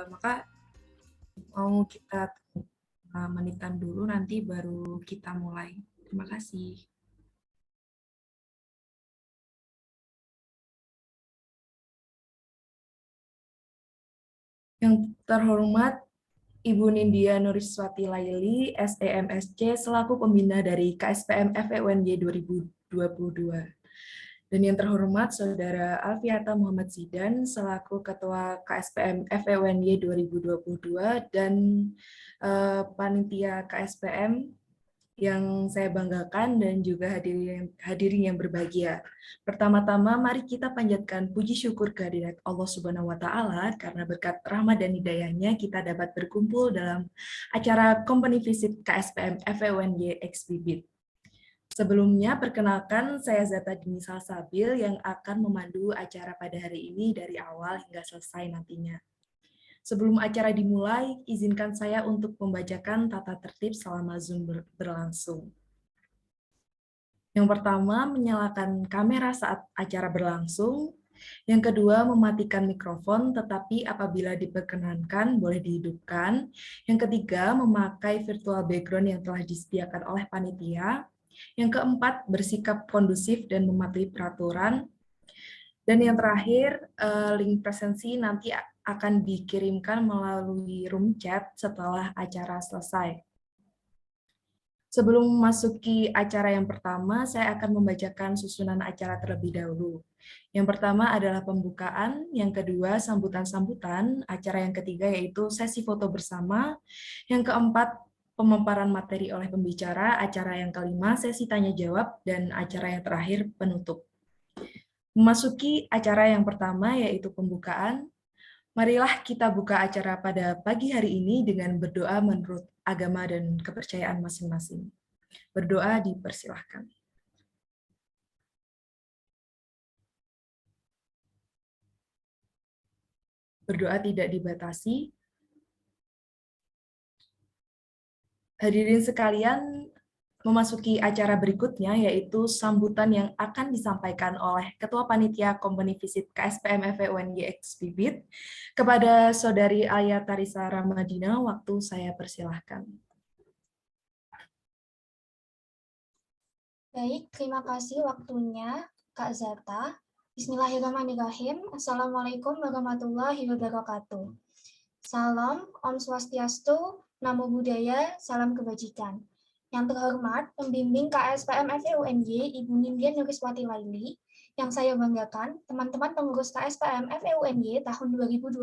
Maka mau kita menitan dulu, nanti baru kita mulai. Terima kasih. Yang terhormat Ibu Nindya Nuriswati Laili, SEMSC, selaku pembina dari KSPM FEUNY 2022. Dan yang terhormat Saudara Alfiata Muhammad Zidan, selaku Ketua KSPM FEUNY 2022, dan Panitia KSPM yang saya banggakan dan juga hadirin yang berbahagia. Pertama-tama mari kita panjatkan puji syukur kehadirat Allah Subhanahu wa taala karena berkat rahmat dan hidayahnya kita dapat berkumpul dalam acara Company Visit KSPM FEUNY X Bibit. Sebelumnya perkenalkan saya Zata Dini Salsabil yang akan memandu acara pada hari ini dari awal hingga selesai nantinya. Sebelum acara dimulai, izinkan saya untuk membacakan tata tertib selama Zoom berlangsung. Yang pertama, menyalakan kamera saat acara berlangsung. Yang kedua, mematikan mikrofon, tetapi apabila diperkenankan, boleh dihidupkan. Yang ketiga, memakai virtual background yang telah disediakan oleh panitia. Yang keempat, bersikap kondusif dan mematuhi peraturan. Dan yang terakhir, link presensi nanti akan dikirimkan melalui room chat setelah acara selesai. Sebelum memasuki acara yang pertama, saya akan membacakan susunan acara terlebih dahulu. Yang pertama adalah pembukaan, yang kedua sambutan-sambutan, acara yang ketiga yaitu sesi foto bersama, yang keempat pemaparan materi oleh pembicara, acara yang kelima sesi tanya-jawab, dan acara yang terakhir penutup. Memasuki acara yang pertama yaitu pembukaan, marilah kita buka acara pada pagi hari ini dengan berdoa menurut agama dan kepercayaan masing-masing. Berdoa dipersilahkan. Berdoa tidak dibatasi. Hadirin sekalian, memasuki acara berikutnya yaitu sambutan yang akan disampaikan oleh Ketua Panitia Company Visit KSPM FEUNY X Bibit kepada Saudari Alia Tarisa Ramadina. Waktu saya persilahkan. Baik, terima kasih waktunya Kak Zata. Bismillahirrahmanirrahim. Assalamualaikum warahmatullahi wabarakatuh. Salam, Om Swastiastu, Namo Buddhaya, Salam Kebajikan. Yang terhormat, Pembimbing KSPM FEUNY, Ibu Nindya Nuriswati Laili, yang saya banggakan, teman-teman pengurus KSPM FEUNY tahun 2022,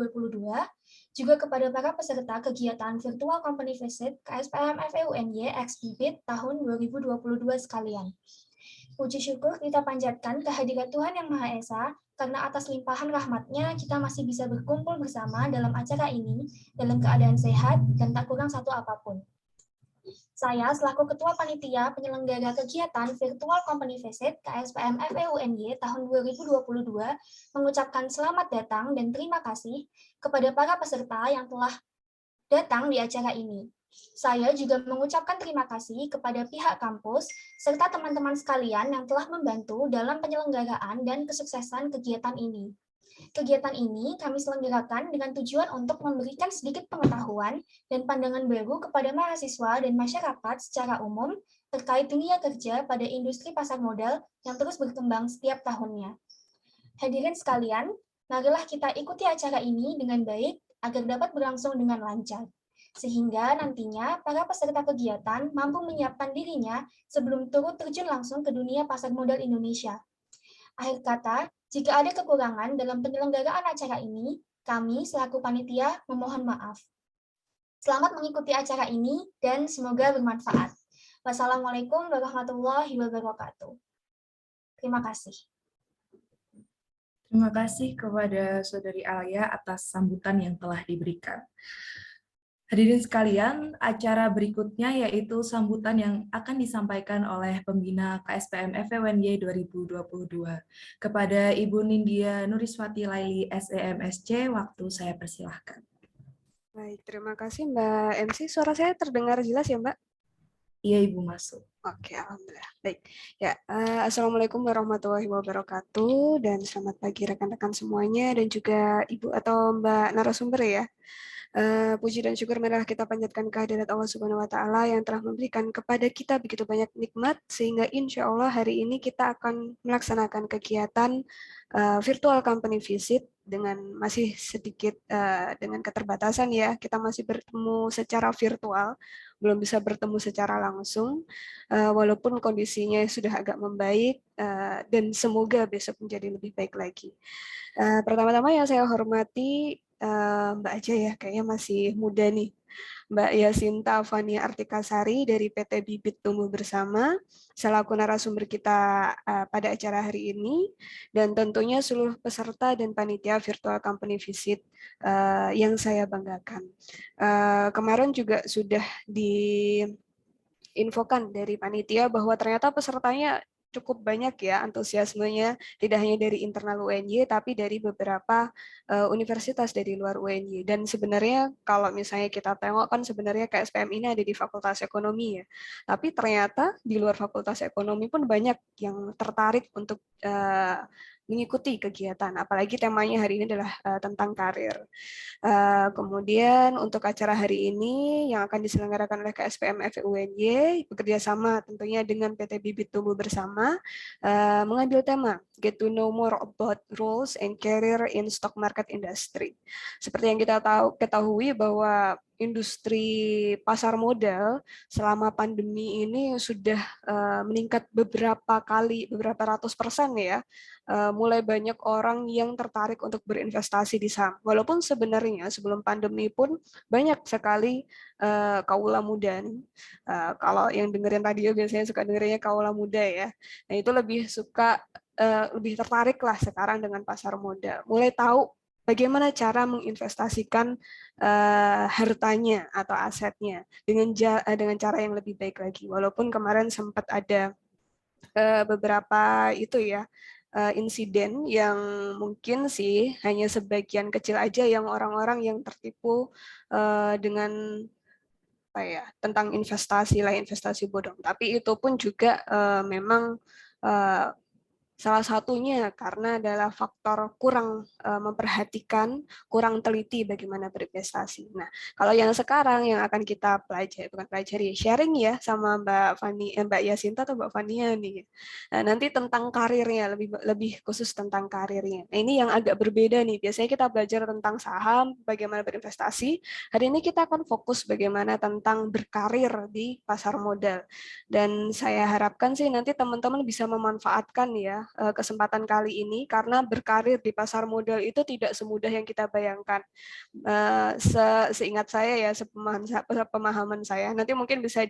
juga kepada para peserta kegiatan Virtual Company Visit KSPM FEUNY X Bibit tahun 2022 sekalian. Puji syukur kita panjatkan kehadirat Tuhan Yang Maha Esa, karena atas limpahan rahmat-Nya kita masih bisa berkumpul bersama dalam acara ini dalam keadaan sehat dan tak kurang satu apapun. Saya selaku Ketua Panitia Penyelenggara Kegiatan Virtual Company Visit KSPM FEUNY tahun 2022 mengucapkan selamat datang dan terima kasih kepada para peserta yang telah datang di acara ini. Saya juga mengucapkan terima kasih kepada pihak kampus serta teman-teman sekalian yang telah membantu dalam penyelenggaraan dan kesuksesan kegiatan ini. Kegiatan ini kami selenggarakan dengan tujuan untuk memberikan sedikit pengetahuan dan pandangan baru kepada mahasiswa dan masyarakat secara umum terkait dunia kerja pada industri pasar modal yang terus berkembang setiap tahunnya. Hadirin sekalian, marilah kita ikuti acara ini dengan baik agar dapat berlangsung dengan lancar, sehingga nantinya para peserta kegiatan mampu menyiapkan dirinya sebelum turut terjun langsung ke dunia pasar modal Indonesia. Akhir kata, jika ada kekurangan dalam penyelenggaraan acara ini, kami selaku panitia memohon maaf. Selamat mengikuti acara ini dan semoga bermanfaat. Wassalamualaikum warahmatullahi wabarakatuh. Terima kasih. Terima kasih kepada Saudari Alia atas sambutan yang telah diberikan. Hadirin sekalian, acara berikutnya yaitu sambutan yang akan disampaikan oleh pembina KSPM FEUNY 2022. Kepada Ibu Nindya Nuriswati Laili, SEMSC, waktu saya persilahkan. Baik, terima kasih Mbak MC. Suara saya terdengar jelas ya Mbak? Iya, Ibu masuk. Oke, alhamdulillah. Baik. Ya, Assalamualaikum warahmatullahi wabarakatuh dan selamat pagi rekan-rekan semuanya dan juga Ibu atau Mbak narasumber ya. Puji dan syukur marilah kita panjatkan kehadirat Allah Subhanahu wa taala yang telah memberikan kepada kita begitu banyak nikmat sehingga insya Allah hari ini kita akan melaksanakan kegiatan virtual company visit dengan masih sedikit dengan keterbatasan ya. Kita masih bertemu secara virtual, belum bisa bertemu secara langsung walaupun kondisinya sudah agak membaik dan semoga besok menjadi lebih baik lagi. Pertama-tama yang saya hormati Mbak aja ya, kayaknya masih muda nih. Mbak Yasinta Fania Artikasari dari PT Bibit Tumbuh Bersama, selaku narasumber kita pada acara hari ini, dan tentunya seluruh peserta dan panitia virtual company visit yang saya banggakan. Kemarin juga sudah diinfokan dari panitia bahwa ternyata pesertanya cukup banyak ya antusiasmenya, tidak hanya dari internal UNY tapi dari beberapa universitas dari luar UNY. Dan sebenarnya kalau misalnya kita tengok kan sebenarnya KSPM ini ada di Fakultas Ekonomi ya. Tapi ternyata di luar Fakultas Ekonomi pun banyak yang tertarik untuk mengikuti kegiatan. Apalagi temanya hari ini adalah tentang karir. Kemudian untuk acara hari ini yang akan diselenggarakan oleh KSPM FEUNY bekerja sama tentunya dengan PT Bibit Tumbuh Bersama mengambil tema Get to know more about roles and career in stock market industry. Seperti yang kita ketahui bahwa industri pasar modal selama pandemi ini sudah meningkat beberapa ratus persen ya. Mulai banyak orang yang tertarik untuk berinvestasi di saham. Walaupun sebenarnya sebelum pandemi pun banyak sekali kaula muda nih. Kalau yang dengerin radio biasanya suka dengerinnya kaula muda ya. Nah itu lebih suka lebih tertarik lah sekarang dengan pasar modal. Mulai tahu bagaimana cara menginvestasikan hartanya atau asetnya dengan cara yang lebih baik lagi. Walaupun kemarin sempat ada beberapa itu ya insiden yang mungkin sih hanya sebagian kecil aja yang orang-orang yang tertipu dengan apa ya tentang investasi bodong. Tapi itu pun juga memang salah satunya karena adalah faktor kurang memperhatikan, kurang teliti bagaimana berinvestasi. Nah, kalau yang sekarang yang akan kita pelajari, bukan pelajari, sharing ya sama Mbak Yasinta atau Mbak Fania nih. Nah, nanti tentang karirnya, lebih khusus tentang karirnya. Nah, ini yang agak berbeda nih. Biasanya kita belajar tentang saham, bagaimana berinvestasi. Hari ini kita akan fokus bagaimana tentang berkarir di pasar modal. Dan saya harapkan sih nanti teman-teman bisa memanfaatkan ya kesempatan kali ini karena berkarir di pasar modal itu tidak semudah yang kita bayangkan. Seingat saya ya, sepemahaman saya. Nanti mungkin bisa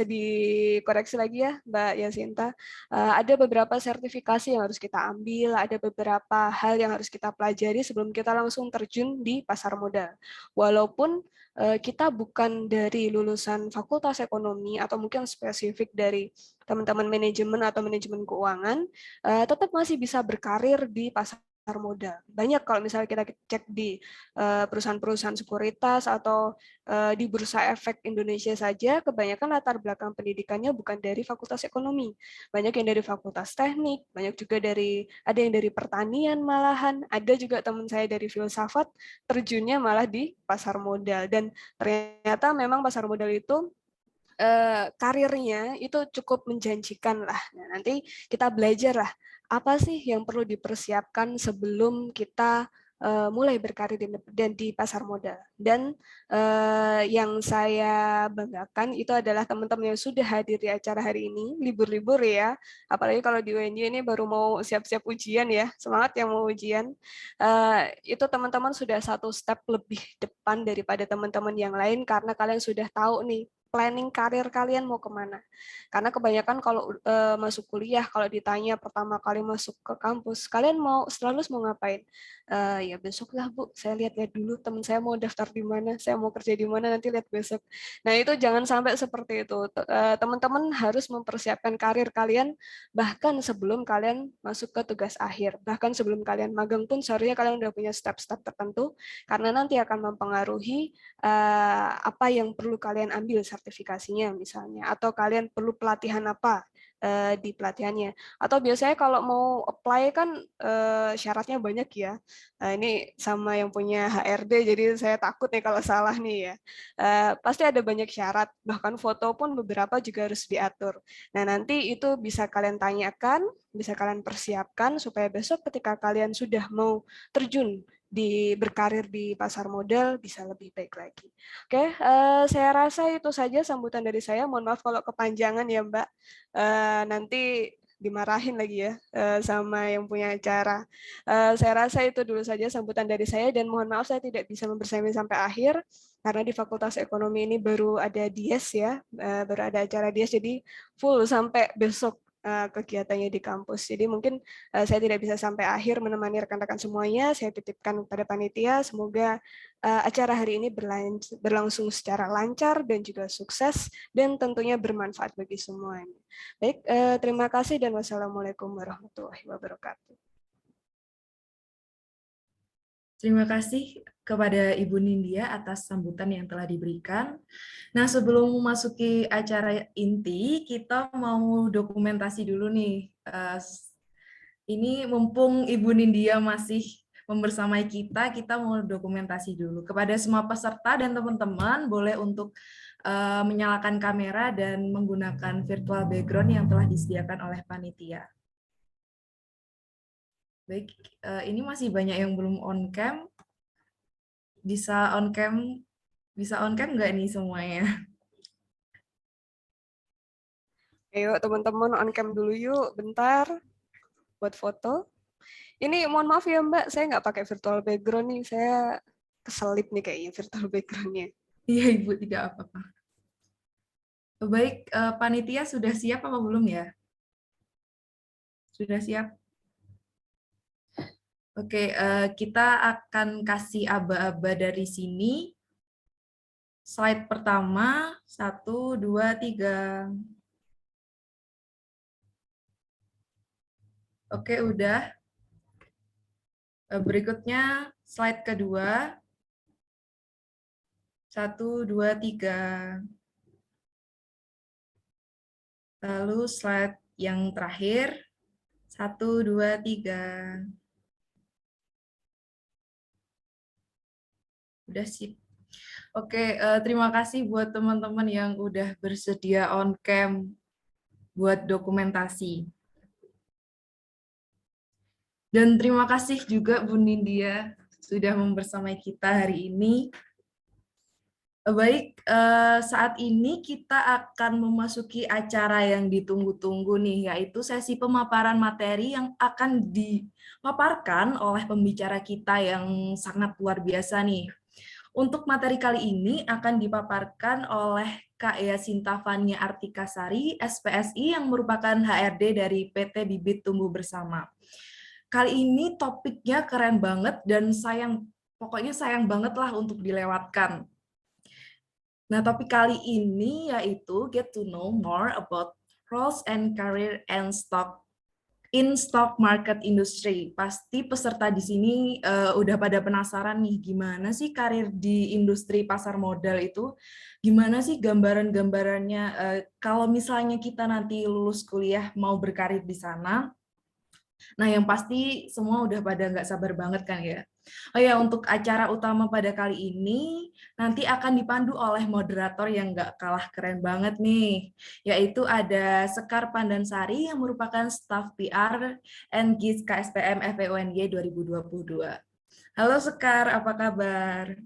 dikoreksi lagi ya, Mbak Yasinta. Ada beberapa sertifikasi yang harus kita ambil, ada beberapa hal yang harus kita pelajari sebelum kita langsung terjun di pasar modal. Walaupun kita bukan dari lulusan Fakultas Ekonomi atau mungkin spesifik dari teman-teman manajemen atau manajemen keuangan, tetap masih bisa berkarir di pasar modal. Banyak kalau misalnya kita cek di perusahaan-perusahaan sekuritas atau di Bursa Efek Indonesia saja, kebanyakan latar belakang pendidikannya bukan dari Fakultas Ekonomi. Banyak yang dari Fakultas Teknik, banyak juga ada yang dari pertanian malahan, ada juga teman saya dari filsafat, terjunnya malah di pasar modal. Dan ternyata memang pasar modal itu karirnya itu cukup menjanjikan lah. Nah, nanti kita belajar lah apa sih yang perlu dipersiapkan sebelum kita mulai berkarir di pasar modal. Dan yang saya banggakan itu adalah teman-teman yang sudah hadir di acara hari ini, libur-libur ya. Apalagi kalau di UNY ini baru mau siap-siap ujian ya, semangat yang mau ujian. Itu teman-teman sudah satu step lebih depan daripada teman-teman yang lain karena kalian sudah tahu nih planning karir kalian mau kemana. Karena kebanyakan kalau masuk kuliah, kalau ditanya pertama kali masuk ke kampus, kalian mau setelah lulus mau ngapain? Ya besok lah Bu, saya lihat-lihat dulu teman saya mau daftar di mana, saya mau kerja di mana, nanti lihat besok. Nah itu jangan sampai seperti itu. Teman-teman harus mempersiapkan karir kalian bahkan sebelum kalian masuk ke tugas akhir. Bahkan sebelum kalian magang pun seharusnya kalian udah punya step-step tertentu, karena nanti akan mempengaruhi apa yang perlu kalian ambil sertifikasinya misalnya, atau kalian perlu pelatihan apa di pelatihannya, atau biasanya kalau mau apply kan syaratnya banyak ya. Ini sama yang punya HRD, jadi saya takut nih kalau salah nih ya. Pasti ada banyak syarat, bahkan foto pun beberapa juga harus diatur. Nah, nanti itu bisa kalian tanyakan, bisa kalian persiapkan supaya besok ketika kalian sudah mau terjun berkarir di pasar modal bisa lebih baik lagi. Oke, saya rasa itu saja sambutan dari saya. Mohon maaf kalau kepanjangan ya, Mbak. Nanti dimarahin lagi ya sama yang punya acara. Saya rasa itu dulu saja sambutan dari saya dan mohon maaf saya tidak bisa membersamai sampai akhir karena di Fakultas Ekonomi ini baru ada dies ya, baru ada acara dies jadi full sampai besok kegiatannya di kampus. Jadi mungkin saya tidak bisa sampai akhir menemani rekan-rekan semuanya. Saya titipkan pada panitia. Semoga acara hari ini berlangsung secara lancar dan juga sukses dan tentunya bermanfaat bagi semuanya. Baik, terima kasih dan wassalamualaikum warahmatullahi wabarakatuh. Terima kasih kepada Ibu Nindya atas sambutan yang telah diberikan. Nah, sebelum memasuki acara inti, kita mau dokumentasi dulu nih. Ini mumpung Ibu Nindya masih membersamai kita mau dokumentasi dulu. Kepada semua peserta dan teman-teman, boleh untuk menyalakan kamera dan menggunakan virtual background yang telah disediakan oleh panitia. Baik, ini masih banyak yang belum on cam. Bisa on cam nggak nih semuanya? Ayo teman-teman on cam dulu yuk, bentar buat foto. Ini mohon maaf ya Mbak, saya nggak pakai virtual background nih, saya keselip nih kayaknya virtual background-nya. Iya Ibu, tidak apa-apa. Baik, panitia sudah siap apa belum ya? Sudah siap? Oke, kita akan kasih aba-aba dari sini. Slide pertama, 1, 2, 3. Oke, udah. Berikutnya, slide kedua. 1, 2, 3. Lalu slide yang terakhir. 1, 2, 3. Udah sip. Oke, terima kasih buat teman-teman yang udah bersedia on cam buat dokumentasi. Dan terima kasih juga Bu Nindya sudah membersamai kita hari ini. Baik, saat ini kita akan memasuki acara yang ditunggu-tunggu nih, yaitu sesi pemaparan materi yang akan dipaparkan oleh pembicara kita yang sangat luar biasa nih. Untuk materi kali ini akan dipaparkan oleh Kak Yasinta Fania Artikasari, SPSI, yang merupakan HRD dari PT Bibit Tumbuh Bersama. Kali ini topiknya keren banget dan pokoknya sayang banget lah untuk dilewatkan. Nah, topik kali ini yaitu get to know more about roles and career and stock market industry. Pasti peserta di sini udah pada penasaran nih, gimana sih karir di industri pasar modal itu? Gimana sih gambaran-gambarannya kalau misalnya kita nanti lulus kuliah mau berkarir di sana? Nah, yang pasti semua udah pada nggak sabar banget kan ya. Oh ya, untuk acara utama pada kali ini nanti akan dipandu oleh moderator yang nggak kalah keren banget nih, yaitu ada Sekar Pandansari yang merupakan staf PR and GIS KSPM FEUNY 2022. Halo Sekar, apa kabar?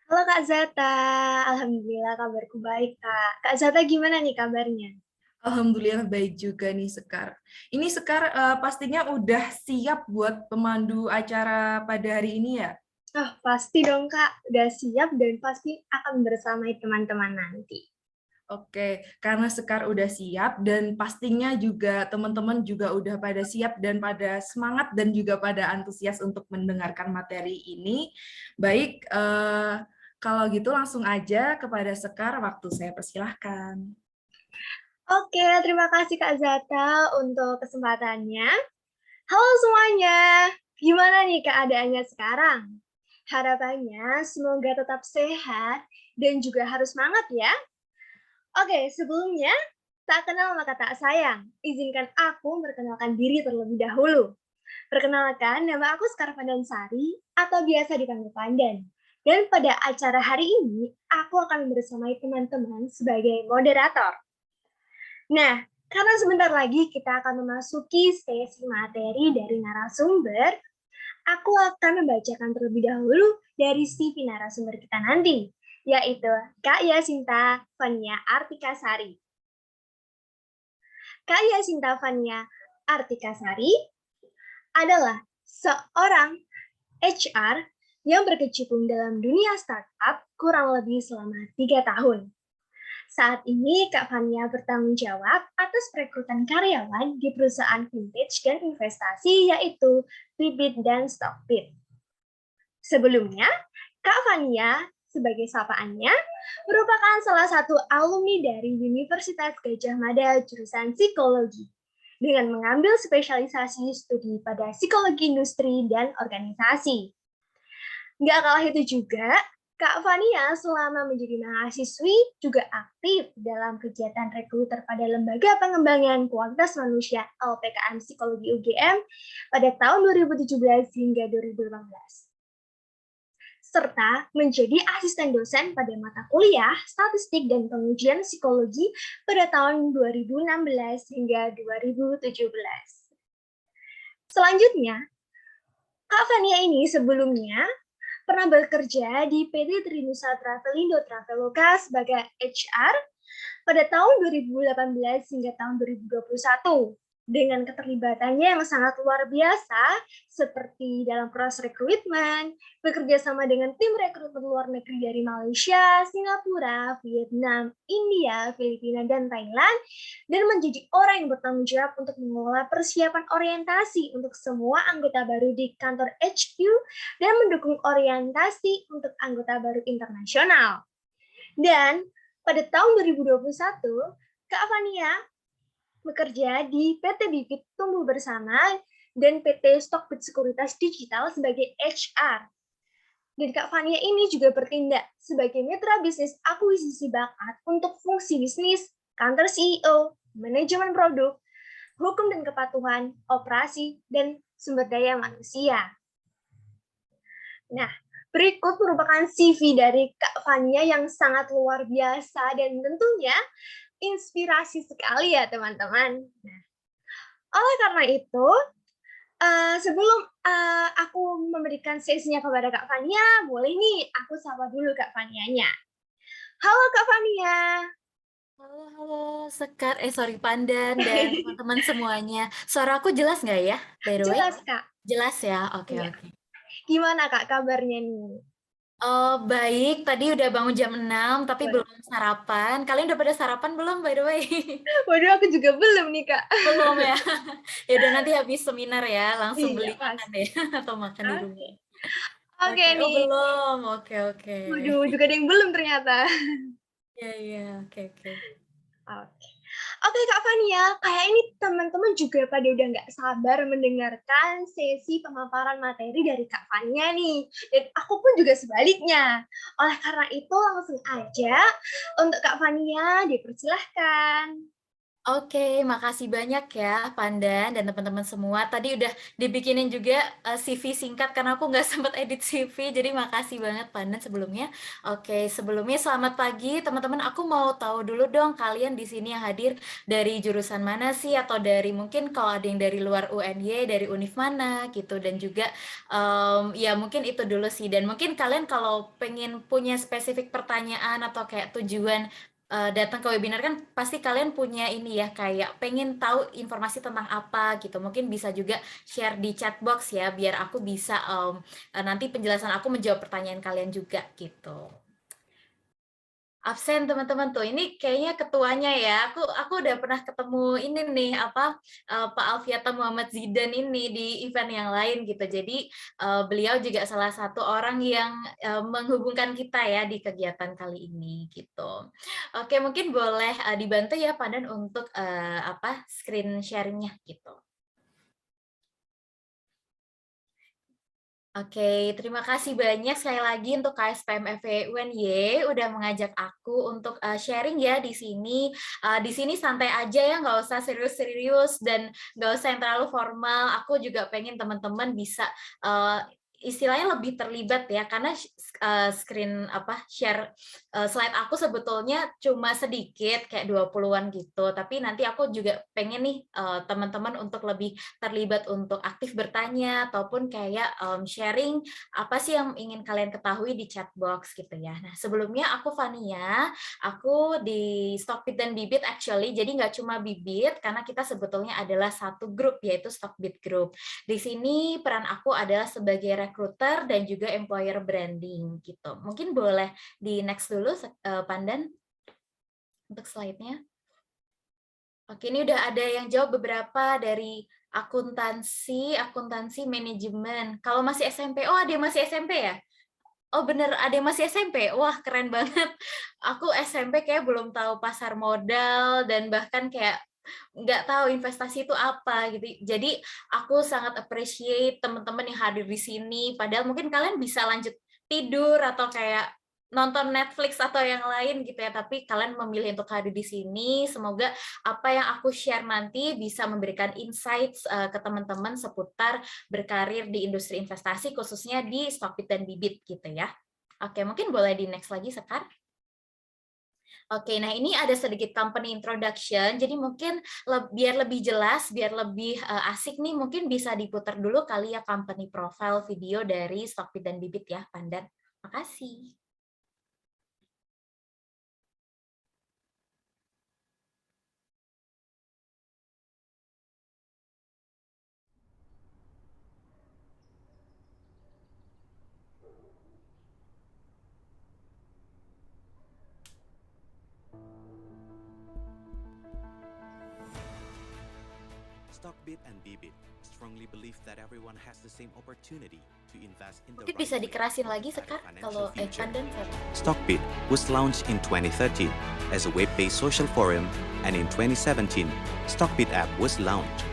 Halo Kak Zata, Alhamdulillah kabarku baik Kak. Kak Zata gimana nih kabarnya? Alhamdulillah baik juga nih Sekar. Ini Sekar pastinya udah siap buat pemandu acara pada hari ini ya? Oh, pasti dong Kak, udah siap dan pasti akan bersamai teman-teman nanti. Oke, karena Sekar udah siap dan pastinya juga teman-teman juga udah pada siap dan pada semangat dan juga pada antusias untuk mendengarkan materi ini. Baik, kalau gitu langsung aja kepada Sekar, waktu saya persilahkan. Oke, terima kasih Kak Zata untuk kesempatannya. Halo semuanya, gimana nih keadaannya sekarang? Harapannya semoga tetap sehat dan juga harus semangat ya. Oke, sebelumnya, tak kenal maka tak sayang. Izinkan aku memperkenalkan diri terlebih dahulu. Perkenalkan, nama aku Sekar Pandansari atau biasa dipanggil Pandan. Dan pada acara hari ini, aku akan bersamai teman-teman sebagai moderator. Nah, karena sebentar lagi kita akan memasuki sesi materi dari narasumber, aku akan membacakan terlebih dahulu dari CV narasumber kita nanti, yaitu Kak Yasinta Fania Artikasari. Kak Yasinta Fania Artikasari adalah seorang HR yang berkecimpung dalam dunia startup kurang lebih selama 3 tahun. Saat ini, Kak Fania bertanggung jawab atas perekrutan karyawan di perusahaan vintage dan investasi yaitu Bibit dan Stockbit. Sebelumnya, Kak Fania sebagai sapaannya merupakan salah satu alumni dari Universitas Gadjah Mada jurusan psikologi dengan mengambil spesialisasi studi pada psikologi industri dan organisasi. Nggak kalah itu juga, Kak Fania selama menjadi mahasiswi juga aktif dalam kegiatan rekruter pada Lembaga Pengembangan Kualitas Manusia LPKM Psikologi UGM pada tahun 2017 hingga 2018. Serta menjadi asisten dosen pada mata kuliah Statistik dan Pengujian Psikologi pada tahun 2016 hingga 2017. Selanjutnya, Kak Fania ini sebelumnya pernah bekerja di PT Trinusa Travelindo Traveloka sebagai HR pada tahun 2018 hingga tahun 2021 dengan keterlibatannya yang sangat luar biasa seperti dalam proses rekrutmen, bekerja sama dengan tim rekrutmen luar negeri dari Malaysia, Singapura, Vietnam, India, Filipina, dan Thailand, dan menjadi orang yang bertanggung jawab untuk mengelola persiapan orientasi untuk semua anggota baru di kantor HQ dan mendukung orientasi untuk anggota baru internasional. Dan pada tahun 2021, Kak Fania bekerja di PT Bibit Tumbuh Bersama dan PT Stockbit Sekuritas Digital sebagai HR. Dan Kak Fania ini juga bertindak sebagai mitra bisnis akuisisi bakat untuk fungsi bisnis, kantor CEO, manajemen produk, hukum dan kepatuhan, operasi, dan sumber daya manusia. Nah, berikut merupakan CV dari Kak Fania yang sangat luar biasa dan tentunya inspirasi sekali ya teman-teman. Nah, oleh karena itu, sebelum aku memberikan sesinya kepada Kak Fania, boleh nih aku sapa dulu Kak Fanianya. Halo Kak Fania. Halo, Sekar, sorry Pandan dan teman-teman semuanya. Suara aku jelas nggak ya, by the way? Jelas Kak. Jelas ya, oke. Iya. Gimana Kak kabarnya nih? Oh, baik, tadi udah bangun jam 6, tapi belum sarapan. Kalian udah pada sarapan belum, by the way? Waduh, aku juga belum nih Kak. Belum ya? Ya udah nanti habis seminar ya, langsung beli Iya, makan deh, atau makan di rumah. Oke Oh nih. belum, oke. Waduh, juga ada yang belum ternyata. Iya, oke. Oke Kak Fania, kayak ini teman-teman juga pada udah nggak sabar mendengarkan sesi pemaparan materi dari Kak Fania nih. Dan aku pun juga sebaliknya. Oleh karena itu langsung aja untuk Kak Fania dipersilahkan. Oke, makasih banyak ya Pandan dan teman-teman semua. Tadi udah dibikinin juga CV singkat karena aku nggak sempat edit CV, jadi makasih banget Pandan sebelumnya. Oke, sebelumnya selamat pagi teman-teman. Aku mau tahu dulu dong kalian di sini yang hadir dari jurusan mana sih, atau dari mungkin kalau ada yang dari luar UNY, dari univ mana gitu, dan juga ya mungkin itu dulu sih. Dan mungkin kalian kalau pengen punya spesifik pertanyaan atau kayak tujuan datang ke webinar kan pasti kalian punya ini ya, kayak pengen tahu informasi tentang apa gitu. Mungkin bisa juga share di chat box ya, biar aku bisa nanti penjelasan aku menjawab pertanyaan kalian juga gitu. Absen teman-teman tuh, ini kayaknya ketuanya ya. Aku udah pernah ketemu ini nih Pak Alfiata Muhammad Zidan ini di event yang lain gitu. Jadi beliau juga salah satu orang yang menghubungkan kita ya di kegiatan kali ini gitu. Oke, mungkin boleh dibantu ya Pandan untuk screen sharingnya gitu. Oke, terima kasih banyak sekali lagi untuk KSPM FE UNY udah mengajak aku untuk sharing ya di sini. Di sini santai aja ya, nggak usah serius-serius dan nggak usah yang terlalu formal. Aku juga pengen teman-teman bisa istilahnya lebih terlibat ya, karena share slide aku sebetulnya cuma sedikit kayak 20-an gitu, tapi nanti aku juga pengen nih teman-teman untuk lebih terlibat untuk aktif bertanya ataupun kayak sharing apa sih yang ingin kalian ketahui di chat box gitu ya. Nah, sebelumnya aku Fania, aku di Stockbit dan Bibit actually, jadi nggak cuma Bibit karena kita sebetulnya adalah satu grup yaitu Stockbit Group. Di sini peran aku adalah sebagai recruiter dan juga employer branding gitu. Mungkin boleh di next dulu Pandan untuk slide-nya. Oke, ini udah ada yang jawab beberapa dari akuntansi manajemen. Kalau masih SMP, oh ada yang masih SMP ya? Oh bener, ada yang masih SMP? Wah keren banget. Aku SMP kayak belum tahu pasar modal dan bahkan kayak nggak tahu investasi itu apa gitu. Jadi aku sangat appreciate teman-teman yang hadir di sini. Padahal mungkin kalian bisa lanjut tidur atau kayak nonton Netflix atau yang lain gitu ya, tapi kalian memilih untuk hadir di sini. Semoga apa yang aku share nanti bisa memberikan insights ke teman-teman seputar berkarir di industri investasi, khususnya di Stockbit dan Bibit gitu ya. Oke, mungkin boleh di next lagi, Sekar. Oke, nah ini ada sedikit company introduction, jadi mungkin biar lebih jelas, biar lebih asik nih, mungkin bisa diputar dulu kali ya company profile video dari Stockbit dan Bibit ya, Pandan. Makasih. Stockbit and Bibit strongly believe that everyone has the same opportunity to invest in the Mungkin right bisa way dikerasin lagi, at a Sekar, financial kalau future. Pandan. Stockbit was launched in 2013 as a web-based social forum, and in 2017, Stockbit app was launched.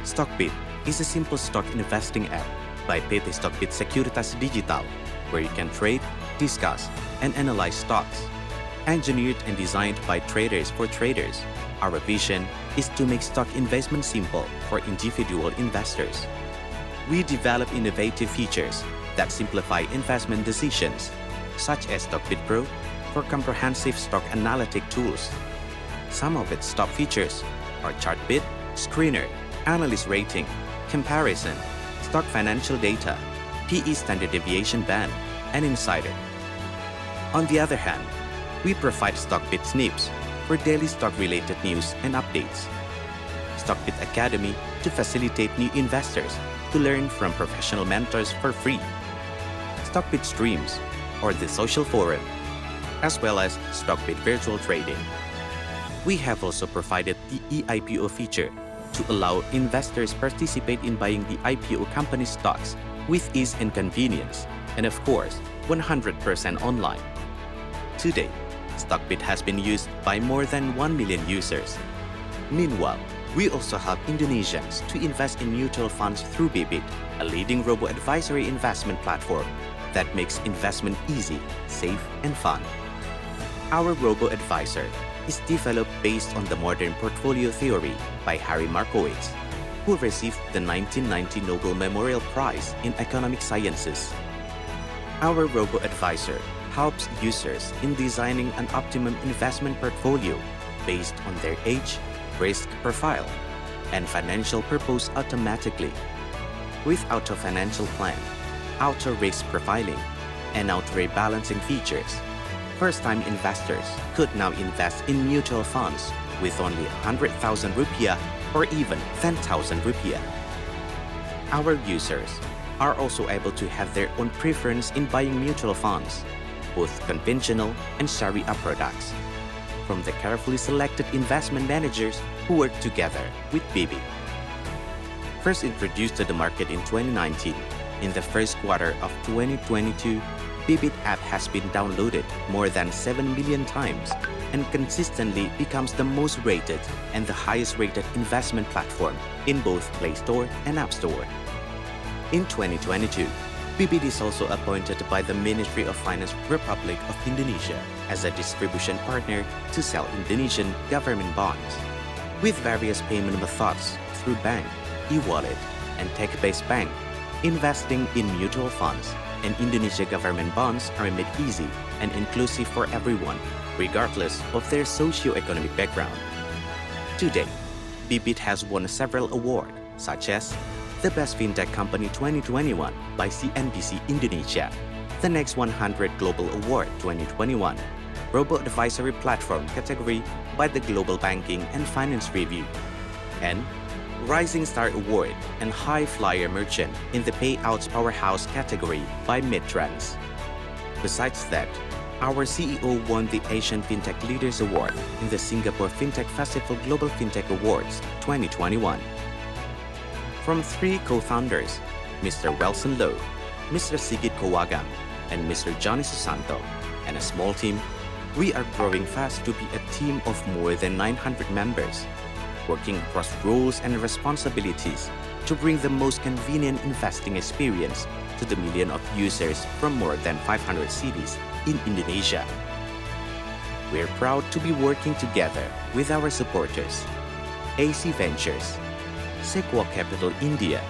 Stockbit is a simple stock investing app by PT Stockbit Securitas Digital, where you can trade, discuss, and analyze stocks. Engineered and designed by traders for traders, our vision is to make stock investment simple for individual investors. We develop innovative features that simplify investment decisions, such as Stockbit Pro for comprehensive stock analytic tools. Some of its top features are Chartbit, Screener, Analyst Rating, Comparison, Stock Financial Data, PE Standard Deviation Band, and Insider. On the other hand, we provide Stockbit Snips for daily stock-related news and updates. Stockbit Academy to facilitate new investors to learn from professional mentors for free. Stockbit Streams, or the social forum, as well as Stockbit Virtual Trading. We have also provided the eIPO feature to allow investors participate in buying the IPO company stocks with ease and convenience, and of course, 100% online. Today, Stockbit has been used by more than 1 million users. Meanwhile, we also help Indonesians to invest in mutual funds through Bibit, a leading robo-advisory investment platform that makes investment easy, safe, and fun. Our robo-advisor is developed based on the modern portfolio theory by Harry Markowitz, who received the 1990 Nobel Memorial Prize in Economic Sciences. Our robo-advisor helps users in designing an optimum investment portfolio based on their age, risk profile, and financial purpose automatically. With Auto Financial Plan, Auto Risk Profiling, and Auto Rebalancing features, first-time investors could now invest in mutual funds with only 100,000 rupiah or even 10,000 rupiah. Our users are also able to have their own preference in buying mutual funds, both conventional and Sharia products, from the carefully selected investment managers who work together with Bibit. First introduced to the market in 2019, in the first quarter of 2022, Bibit app has been downloaded more than 7 million times and consistently becomes the most rated and the highest rated investment platform in both Play Store and App Store. In 2022, Bibit is also appointed by the Ministry of Finance Republic of Indonesia as a distribution partner to sell Indonesian government bonds. With various payment methods through bank, e-wallet, and tech-based bank, investing in mutual funds and Indonesia government bonds are made easy and inclusive for everyone, regardless of their socio-economic background. Today, Bibit has won several awards, such as the Best FinTech Company 2021 by CNBC Indonesia, the Next 100 Global Award 2021, Robo Advisory Platform category by the Global Banking and Finance Review, and Rising Star Award and High Flyer Merchant in the Payouts Powerhouse category by Midtrans. Besides that, our CEO won the Asian FinTech Leaders Award in the Singapore FinTech Festival Global FinTech Awards 2021. From three co-founders, Mr. Wilson Low, Mr. Sigit Kowagam, and Mr. Johnny Susanto, and a small team, we are growing fast to be a team of more than 900 members, working across roles and responsibilities to bring the most convenient investing experience to the million of users from more than 500 cities in Indonesia. We're proud to be working together with our supporters, AC Ventures, Sequoia Capital India,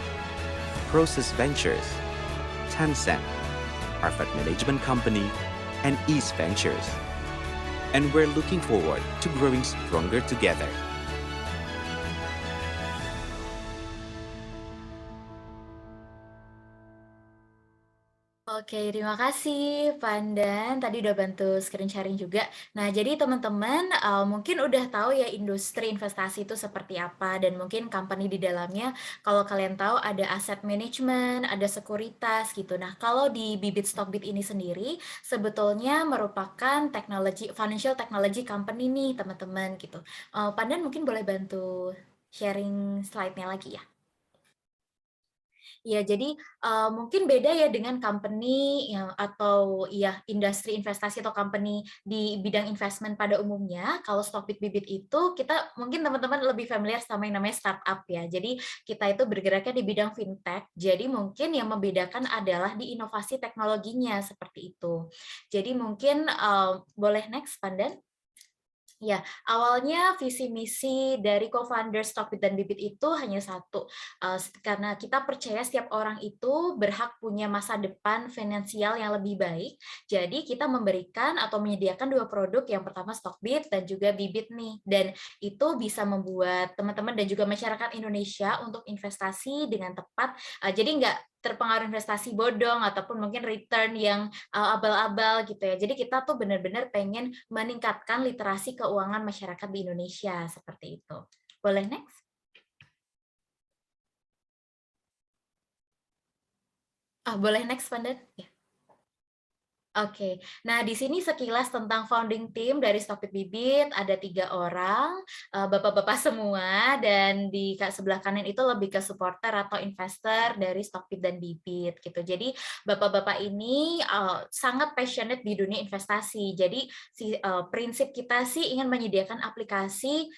Process Ventures, Tencent, Harvard Management Company, and East Ventures. And we're looking forward to growing stronger together. Oke, terima kasih Pandan. Tadi udah bantu screen sharing juga. Nah, jadi teman-teman mungkin udah tahu ya industri investasi itu seperti apa dan mungkin company di dalamnya. Kalau kalian tahu ada aset management, ada sekuritas gitu. Nah, kalau di Bibit Stockbit ini sendiri sebetulnya merupakan financial technology company nih teman-teman gitu. Pandan mungkin boleh bantu sharing slide-nya lagi ya. Ya, jadi mungkin beda ya dengan company atau ya industri investasi atau company di bidang investment pada umumnya. Kalau Stockbit Bibit itu kita mungkin teman-teman lebih familiar sama yang namanya startup ya. Jadi kita itu bergeraknya di bidang fintech. Jadi mungkin yang membedakan adalah di inovasi teknologinya seperti itu. Jadi mungkin boleh next Pandan. Ya, awalnya visi misi dari co-founder Stockbit dan Bibit itu hanya satu, karena kita percaya setiap orang itu berhak punya masa depan finansial yang lebih baik. Jadi kita memberikan atau menyediakan dua produk, yang pertama Stockbit dan juga Bibit nih, dan itu bisa membuat teman-teman dan juga masyarakat Indonesia untuk investasi dengan tepat. Jadi nggak terpengaruh investasi bodong ataupun mungkin return yang abal-abal gitu ya. Jadi kita tuh benar-benar pengen meningkatkan literasi keuangan masyarakat di Indonesia seperti itu. Boleh next? Boleh next, Pandan? Ya. Oke, nah di sini sekilas tentang founding team dari Stockbit Bibit, ada 3 orang, bapak-bapak semua, dan di sebelah kanan itu lebih ke supporter atau investor dari Stockbit dan Bibit gitu. Jadi bapak-bapak ini sangat passionate di dunia investasi. Jadi prinsip kita sih ingin menyediakan aplikasi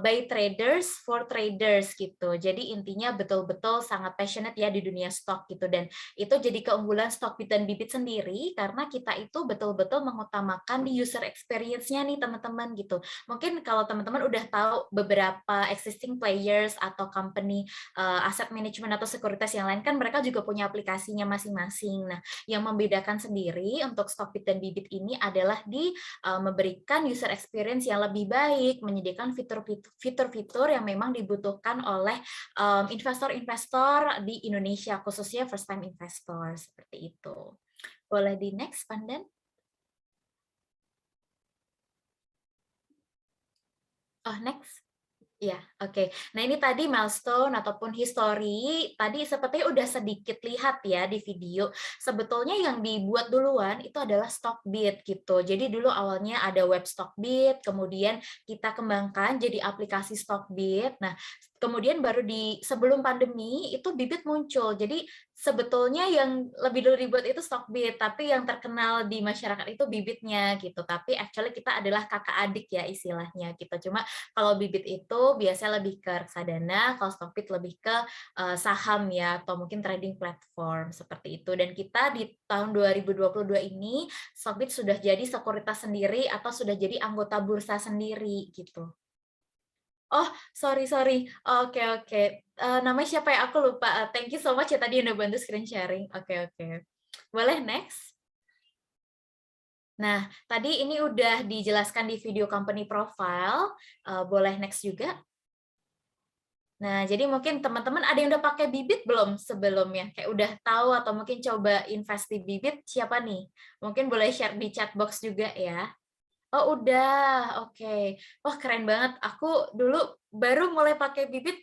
by traders for traders gitu. Jadi intinya betul-betul sangat passionate ya di dunia stok gitu, dan itu jadi keunggulan Stockbit dan Bibit sendiri karena kita itu betul-betul mengutamakan di user experience-nya nih teman-teman gitu. Mungkin kalau teman-teman udah tahu beberapa existing players atau company asset management atau sekuritas yang lain kan mereka juga punya aplikasinya masing-masing. Nah, yang membedakan sendiri untuk Stockbit dan Bibit ini adalah di memberikan user experience yang lebih baik, menyediakan fitur-fitur yang memang dibutuhkan oleh investor-investor di Indonesia, khususnya first time investor seperti itu. Boleh di next, Pandan? Next. Ya, oke. Nah, ini tadi milestone ataupun history. Tadi sepertinya udah sedikit lihat ya di video. Sebetulnya yang dibuat duluan itu adalah Stockbit gitu. Jadi dulu awalnya ada web Stockbit, kemudian kita kembangkan jadi aplikasi Stockbit. Nah, kemudian baru sebelum pandemi itu Bibit muncul. Jadi sebetulnya yang lebih dulu dibuat itu Stockbit, tapi yang terkenal di masyarakat itu Bibitnya gitu. Tapi actually kita adalah kakak adik ya istilahnya gitu. Cuma kalau Bibit itu biasanya lebih ke reksadana, kalau Stockbit lebih ke saham ya, atau mungkin trading platform seperti itu. Dan kita di tahun 2022 ini Stockbit sudah jadi sekuritas sendiri atau sudah jadi anggota bursa sendiri gitu. Oh, sorry. Oke. Namanya siapa ya? Aku lupa. Thank you so much ya tadi udah bantu screen sharing. Oke. Boleh next? Nah, tadi ini udah dijelaskan di video company profile. Boleh next juga? Nah, jadi mungkin teman-teman ada yang udah pakai Bibit belum sebelumnya? Kayak udah tahu atau mungkin coba invest di Bibit, siapa nih? Mungkin boleh share di chat box juga ya. Oh, udah. Oke. Wah, keren banget. Aku dulu baru mulai pakai Bibit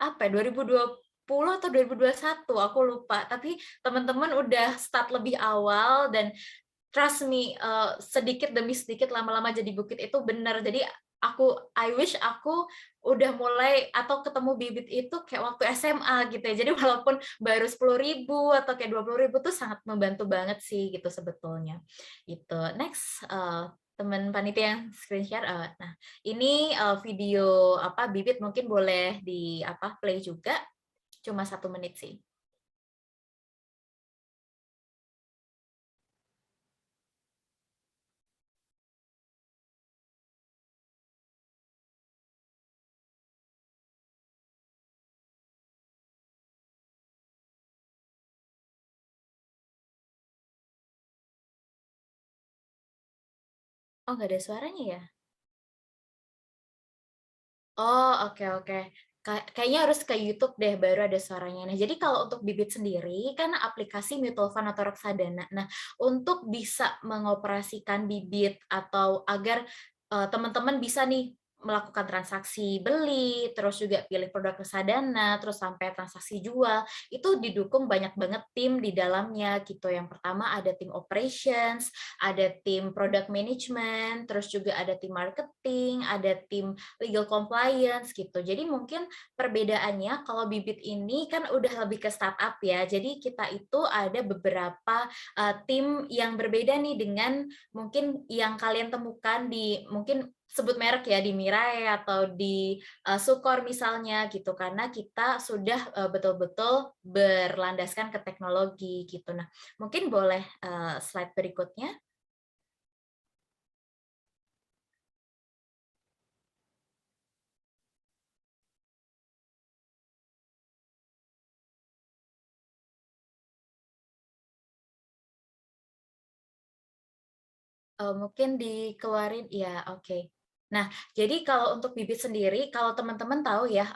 apa ya, 2020 atau 2021, aku lupa. Tapi teman-teman udah start lebih awal dan trust me, sedikit demi sedikit lama-lama jadi bukit itu benar. Jadi I wish aku udah mulai atau ketemu Bibit itu kayak waktu SMA gitu ya. Jadi walaupun baru 10.000 atau kayak 20.000 tuh sangat membantu banget sih gitu sebetulnya. Gitu. Next, teman panitia yang screen share. Nah, ini video Bibit mungkin boleh di play juga. Cuma 1 menit sih. Oh, nggak ada suaranya ya? Oh, oke. Kayaknya harus ke YouTube deh, baru ada suaranya. Nah, jadi kalau untuk Bibit sendiri, kan aplikasi mutual fund atau reksadana. Nah, untuk bisa mengoperasikan Bibit atau agar teman-teman bisa nih melakukan transaksi beli, terus juga pilih produk reksadana, terus sampai transaksi jual, itu didukung banyak banget tim di dalamnya gitu. Yang pertama ada tim operations, ada tim product management, terus juga ada tim marketing, ada tim legal compliance gitu. Jadi mungkin perbedaannya kalau Bibit ini kan udah lebih ke startup ya. Jadi kita itu ada beberapa tim yang berbeda nih dengan mungkin yang kalian temukan di mungkin sebut merek ya di Mirai atau di Sukor misalnya gitu, karena kita sudah betul-betul berlandaskan ke teknologi gitu. Nah, mungkin boleh slide berikutnya. Mungkin dikeluarin, ya oke. Nah, jadi kalau untuk Bibit sendiri, kalau teman-teman tahu ya,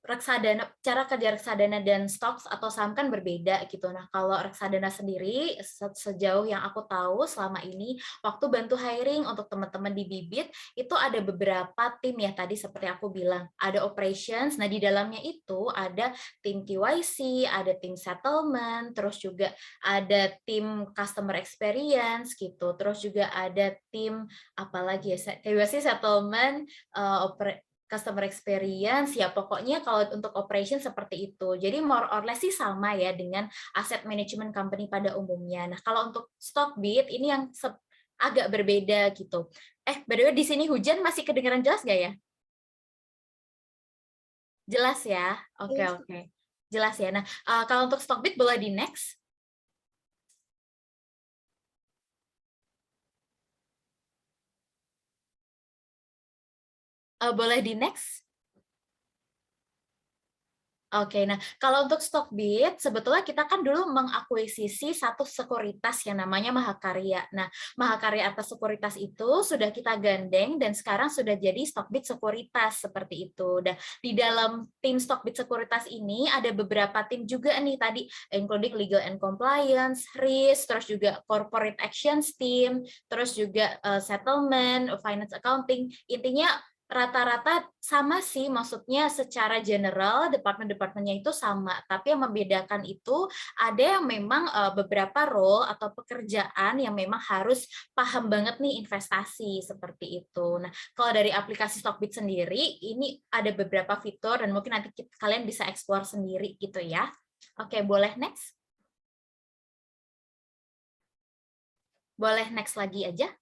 reksadana, cara kerja reksadana dan stocks atau saham kan berbeda gitu. Nah, kalau reksadana sendiri, sejauh yang aku tahu selama ini, waktu bantu hiring untuk teman-teman di Bibit, itu ada beberapa tim ya, tadi seperti aku bilang, ada operations, nah di dalamnya itu ada tim KYC, ada tim settlement, terus juga ada tim customer experience gitu, terus juga ada tim apalagi ya, KYC settlement, customer experience, ya pokoknya kalau untuk operation seperti itu. Jadi more or less sih sama ya dengan asset management company pada umumnya. Nah, kalau untuk Stockbit ini yang agak berbeda gitu. By the way, di sini hujan masih kedengaran jelas nggak ya? Jelas ya? Oke. Jelas ya. Nah, kalau untuk Stockbit boleh di next. Boleh di next. Oke, nah kalau untuk Stockbit, sebetulnya kita kan dulu mengakuisisi satu sekuritas yang namanya Mahakarya. Nah, Mahakarya atas sekuritas itu sudah kita gandeng dan sekarang sudah jadi Stockbit Sekuritas seperti itu. Dan di dalam tim Stockbit Sekuritas ini ada beberapa tim juga nih tadi, including Legal and Compliance, Risk, terus juga Corporate Actions Team, terus juga Settlement, Finance Accounting. Intinya rata-rata sama sih, maksudnya secara general departemen-departemennya itu sama, tapi yang membedakan itu ada yang memang beberapa role atau pekerjaan yang memang harus paham banget nih investasi seperti itu. Nah, kalau dari aplikasi Stockbit sendiri, ini ada beberapa fitur dan mungkin nanti kalian bisa explore sendiri gitu ya. Oke, boleh next? Boleh next lagi aja?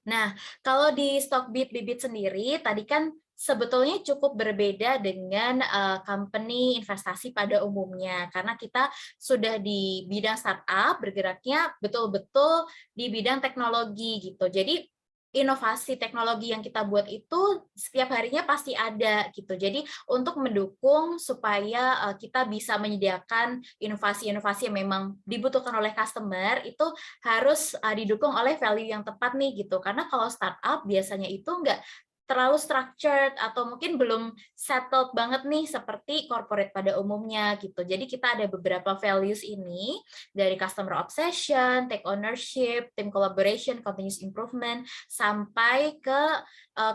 Nah, kalau di Stockbit Bibit sendiri, tadi kan sebetulnya cukup berbeda dengan company investasi pada umumnya, karena kita sudah di bidang startup, bergeraknya betul-betul di bidang teknologi gitu. Jadi inovasi teknologi yang kita buat itu setiap harinya pasti ada gitu. Jadi untuk mendukung supaya kita bisa menyediakan inovasi-inovasi yang memang dibutuhkan oleh customer itu harus didukung oleh value yang tepat nih gitu. Karena kalau startup biasanya itu nggak terlalu structured atau mungkin belum settled banget nih seperti corporate pada umumnya gitu. Jadi kita ada beberapa values ini dari customer obsession, take ownership, team collaboration, continuous improvement, sampai ke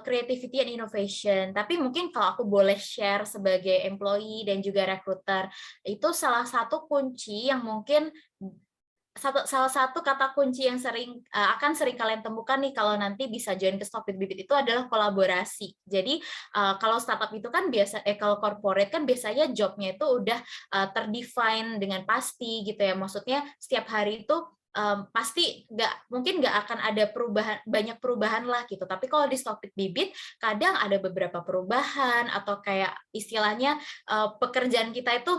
creativity and innovation. Tapi mungkin kalau aku boleh share sebagai employee dan juga recruiter, itu salah satu kunci yang mungkin salah satu kata kunci yang akan sering kalian temukan nih kalau nanti bisa join ke Stockbit Bibit itu adalah kolaborasi. Jadi kalau startup itu kan kalau corporate kan biasanya jobnya itu udah terdefine dengan pasti gitu ya. Maksudnya setiap hari itu pasti mungkin nggak akan ada banyak perubahan lah gitu. Tapi kalau di Stockbit Bibit kadang ada beberapa perubahan atau kayak istilahnya pekerjaan kita itu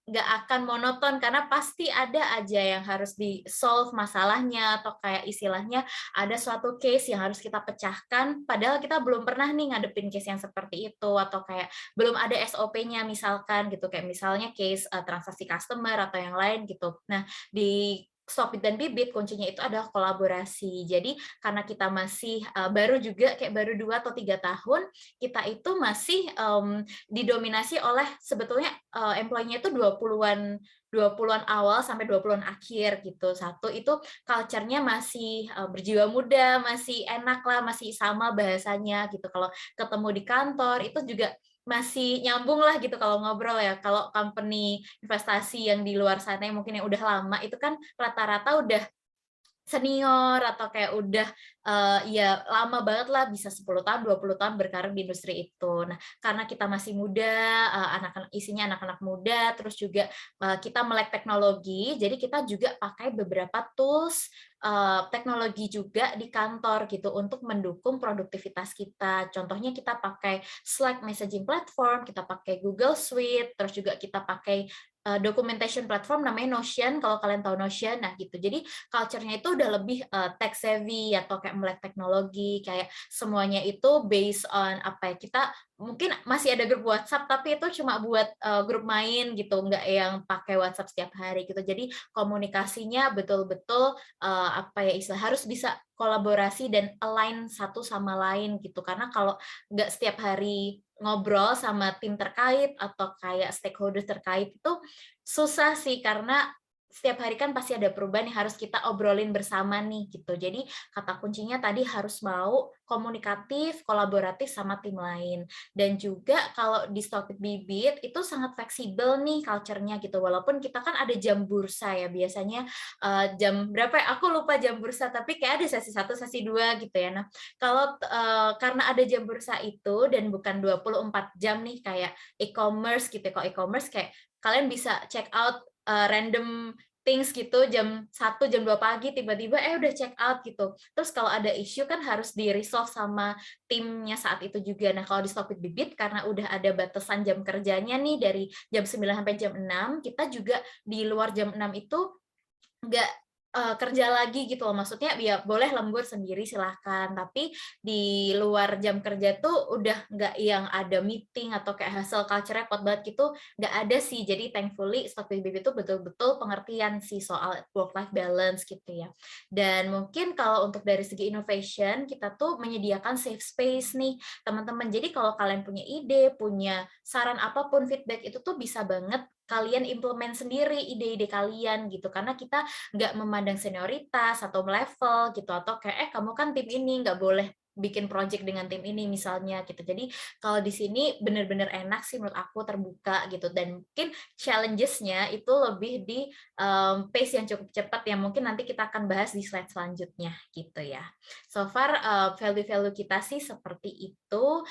nggak akan monoton karena pasti ada aja yang harus di-solve masalahnya atau kayak istilahnya ada suatu case yang harus kita pecahkan padahal kita belum pernah nih ngadepin case yang seperti itu atau kayak belum ada SOP-nya misalkan gitu kayak misalnya case transaksi customer atau yang lain gitu. Nah, di Stockbit dan Bibit kuncinya itu adalah kolaborasi. Jadi karena kita masih baru juga kayak baru 2 atau 3 tahun, kita itu masih didominasi oleh sebetulnya employee-nya itu 20-an awal sampai 20-an akhir gitu. Satu itu culture-nya masih berjiwa muda, masih enak lah, masih sama bahasanya gitu. Kalau ketemu di kantor itu juga masih nyambung lah gitu kalau ngobrol ya. Kalau company investasi yang di luar sana yang mungkin yang udah lama itu kan rata-rata udah senior atau kayak udah ya lama banget lah bisa 10 tahun 20 tahun berkarir di industri itu. Nah, karena kita masih muda, isinya anak-anak muda, terus juga kita melek teknologi, jadi kita juga pakai beberapa tools teknologi juga di kantor gitu untuk mendukung produktivitas kita. Contohnya kita pakai Slack messaging platform, kita pakai Google Suite, terus juga kita pakai documentation platform namanya Notion, kalau kalian tahu Notion. Nah gitu, jadi culture-nya itu udah lebih tech savvy atau kayak melek teknologi, kayak semuanya itu based on apa ya, kita mungkin masih ada grup WhatsApp tapi itu cuma buat grup main gitu, nggak yang pakai WhatsApp setiap hari gitu. Jadi komunikasinya betul-betul apa ya istilah harus bisa kolaborasi dan align satu sama lain gitu, karena kalau nggak setiap hari ngobrol sama tim terkait atau kayak stakeholders terkait itu susah sih, karena setiap hari kan pasti ada perubahan yang harus kita obrolin bersama nih gitu. Jadi kata kuncinya tadi harus mau komunikatif, kolaboratif sama tim lain. Dan juga kalau di Stockbit Bibit itu sangat fleksibel nih culture-nya gitu. Walaupun kita kan ada jam bursa ya, biasanya jam berapa ya? Aku lupa jam bursa, tapi kayak ada sesi 1, sesi 2 gitu ya. Nah, kalau karena ada jam bursa itu dan bukan 24 jam nih kayak e-commerce gitu. Kalau e-commerce kayak kalian bisa check out random things gitu jam 1, jam 2 pagi tiba-tiba udah check out gitu. Terus kalau ada isu kan harus di-resolve sama timnya saat itu juga. Nah, kalau di Stockbit Bibit karena udah ada batasan jam kerjanya nih dari jam 9 sampai jam 6, kita juga di luar jam 6 itu nggak kerja lagi gitu loh. Maksudnya ya boleh lembur sendiri silahkan, tapi di luar jam kerja tuh udah nggak yang ada meeting atau kayak hustle culture repot banget gitu, nggak ada sih. Jadi thankfully Stockbit Bibit itu betul-betul pengertian sih soal work-life balance gitu ya. Dan mungkin kalau untuk dari segi innovation, kita tuh menyediakan safe space nih teman-teman. Jadi kalau kalian punya ide, punya saran apapun, feedback itu tuh bisa banget kalian implement sendiri ide-ide kalian gitu, karena kita nggak memandang senioritas atau level gitu, atau kayak kamu kan tim ini nggak boleh bikin project dengan tim ini misalnya gitu. Jadi kalau di sini benar-benar enak sih menurut aku, terbuka gitu, dan mungkin challenges-nya itu lebih di pace yang cukup cepat yang mungkin nanti kita akan bahas di slide selanjutnya gitu ya. So far value-value kita sih seperti itu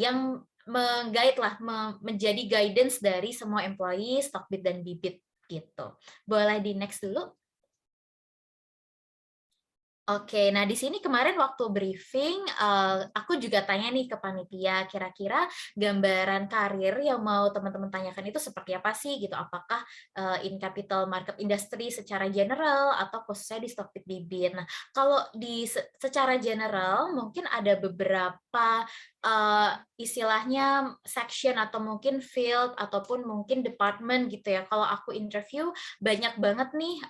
yang meng-guide lah, menjadi guidance dari semua employee Stockbit dan Bibit gitu. Boleh di next dulu? Oke, nah di sini kemarin waktu briefing, aku juga tanya nih ke panitia, kira-kira gambaran karir yang mau teman-teman tanyakan itu seperti apa sih gitu? Apakah in capital market industry secara general atau khususnya di Stockbit Bibit? Nah, kalau secara general mungkin ada beberapa istilahnya section atau mungkin field ataupun mungkin department gitu ya. Kalau aku interview banyak banget nih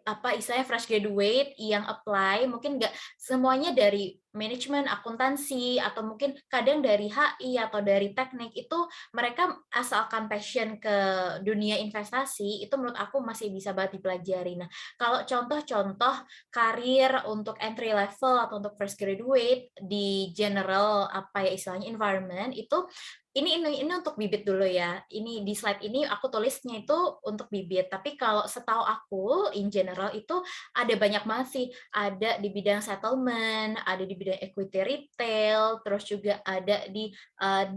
istilahnya fresh graduate yang apply, mungkin nggak semuanya dari manajemen, akuntansi, atau mungkin kadang dari HI atau dari teknik, itu mereka asalkan passion ke dunia investasi, itu menurut aku masih bisa banget dipelajari. Nah, kalau contoh-contoh karir untuk entry level atau untuk fresh graduate di general istilahnya environment, itu ini untuk Bibit dulu ya. Ini di slide ini aku tulisnya itu untuk Bibit. Tapi kalau setahu aku in general itu ada banyak banget sih. Ada di bidang settlement, ada di bidang equity retail, terus juga ada di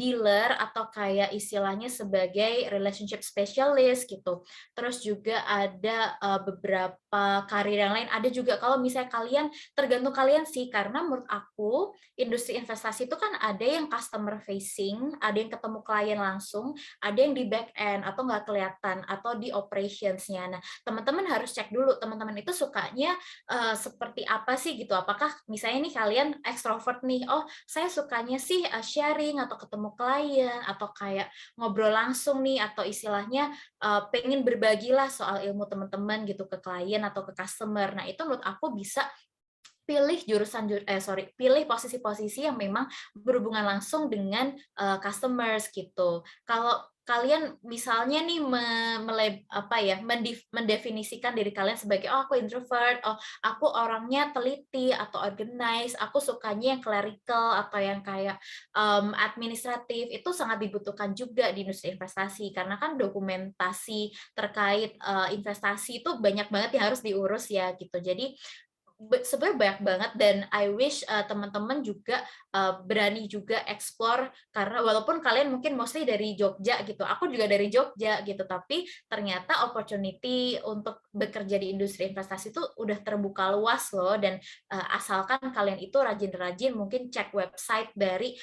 dealer atau kayak istilahnya sebagai relationship specialist gitu. Terus juga ada beberapa karir yang lain. Ada juga kalau misalnya kalian, tergantung kalian sih, karena menurut aku industri investasi itu kan ada yang customer facing, ada yang ketemu klien langsung, ada yang di back end atau nggak kelihatan, atau di operationsnya. Nah, teman-teman harus cek dulu, teman-teman itu sukanya seperti apa sih gitu. Apakah misalnya nih kalian extrovert nih, oh saya sukanya sih sharing atau ketemu klien, atau kayak ngobrol langsung nih, atau istilahnya pengen berbagilah soal ilmu teman-teman gitu ke klien atau ke customer. Nah, itu menurut aku bisa pilih posisi-posisi yang memang berhubungan langsung dengan customers gitu. Kalau kalian misalnya nih mendefinisikan diri kalian sebagai aku introvert, aku orangnya teliti atau organize, aku sukanya yang clerical atau yang kayak administratif, itu sangat dibutuhkan juga di industri investasi karena kan dokumentasi terkait investasi itu banyak banget yang harus diurus ya gitu. Jadi sebenarnya banyak banget, dan I wish teman-teman juga berani juga explore, karena walaupun kalian mungkin mostly dari Jogja gitu, aku juga dari Jogja gitu, tapi ternyata opportunity untuk bekerja di industri investasi itu udah terbuka luas loh, dan asalkan kalian itu rajin-rajin mungkin cek website dari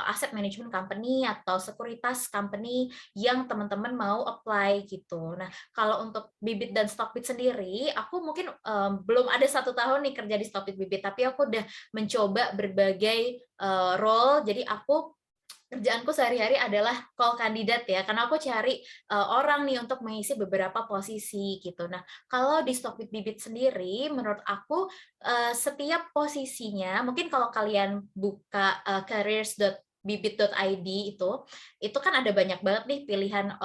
asset management company atau sekuritas company yang teman-teman mau apply gitu. Nah, kalau untuk Bibit dan Stockbit sendiri, aku mungkin belum ada 1 tahun nih kerja di Stockbit Bibit, tapi aku udah mencoba berbagai role. Jadi aku kerjaanku sehari-hari adalah call kandidat ya, karena aku cari orang nih untuk mengisi beberapa posisi gitu. Nah, kalau di Stockbit Bibit sendiri, menurut aku setiap posisinya, mungkin kalau kalian buka careers.bibit.id itu kan ada banyak banget nih pilihan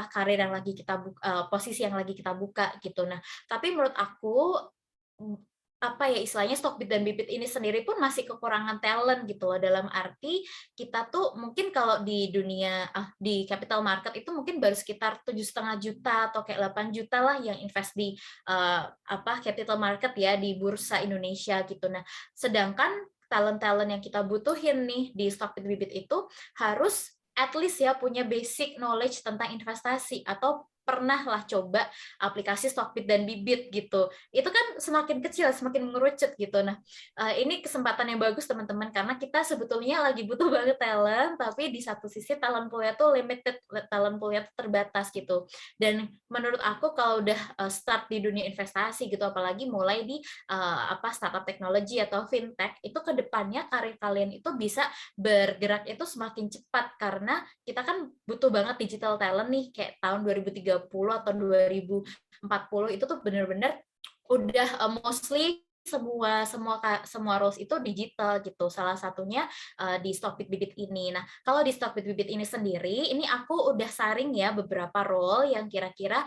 karir yang lagi kita buka, posisi yang lagi kita buka gitu. Nah, tapi menurut aku istilahnya Stockbit dan Bibit ini sendiri pun masih kekurangan talent gitu loh, dalam arti kita tuh mungkin kalau di dunia di capital market itu mungkin baru sekitar 7,5 juta atau kayak 8 juta lah yang invest di capital market ya di bursa Indonesia gitu. Nah, sedangkan talent-talent yang kita butuhin nih di Stockbit Bibit itu harus at least ya punya basic knowledge tentang investasi atau pernah lah coba aplikasi Stockbit dan Bibit gitu. Itu kan semakin kecil, semakin mengerucut gitu. Nah, ini kesempatan yang bagus teman-teman, karena kita sebetulnya lagi butuh banget talent, tapi di satu sisi talent poolnya tuh limited, talent poolnya tuh terbatas gitu. Dan menurut aku kalau udah start di dunia investasi gitu, apalagi mulai di startup teknologi atau fintech, itu ke depannya karir kalian itu bisa bergerak itu semakin cepat, karena kita kan butuh banget digital talent nih, kayak tahun 2030 atau 2040 itu tuh bener-bener udah mostly semua roles itu digital gitu. Salah satunya di Stockbit Bibit ini. Nah, kalau di Stockbit Bibit ini sendiri, ini aku udah saring ya beberapa role yang kira-kira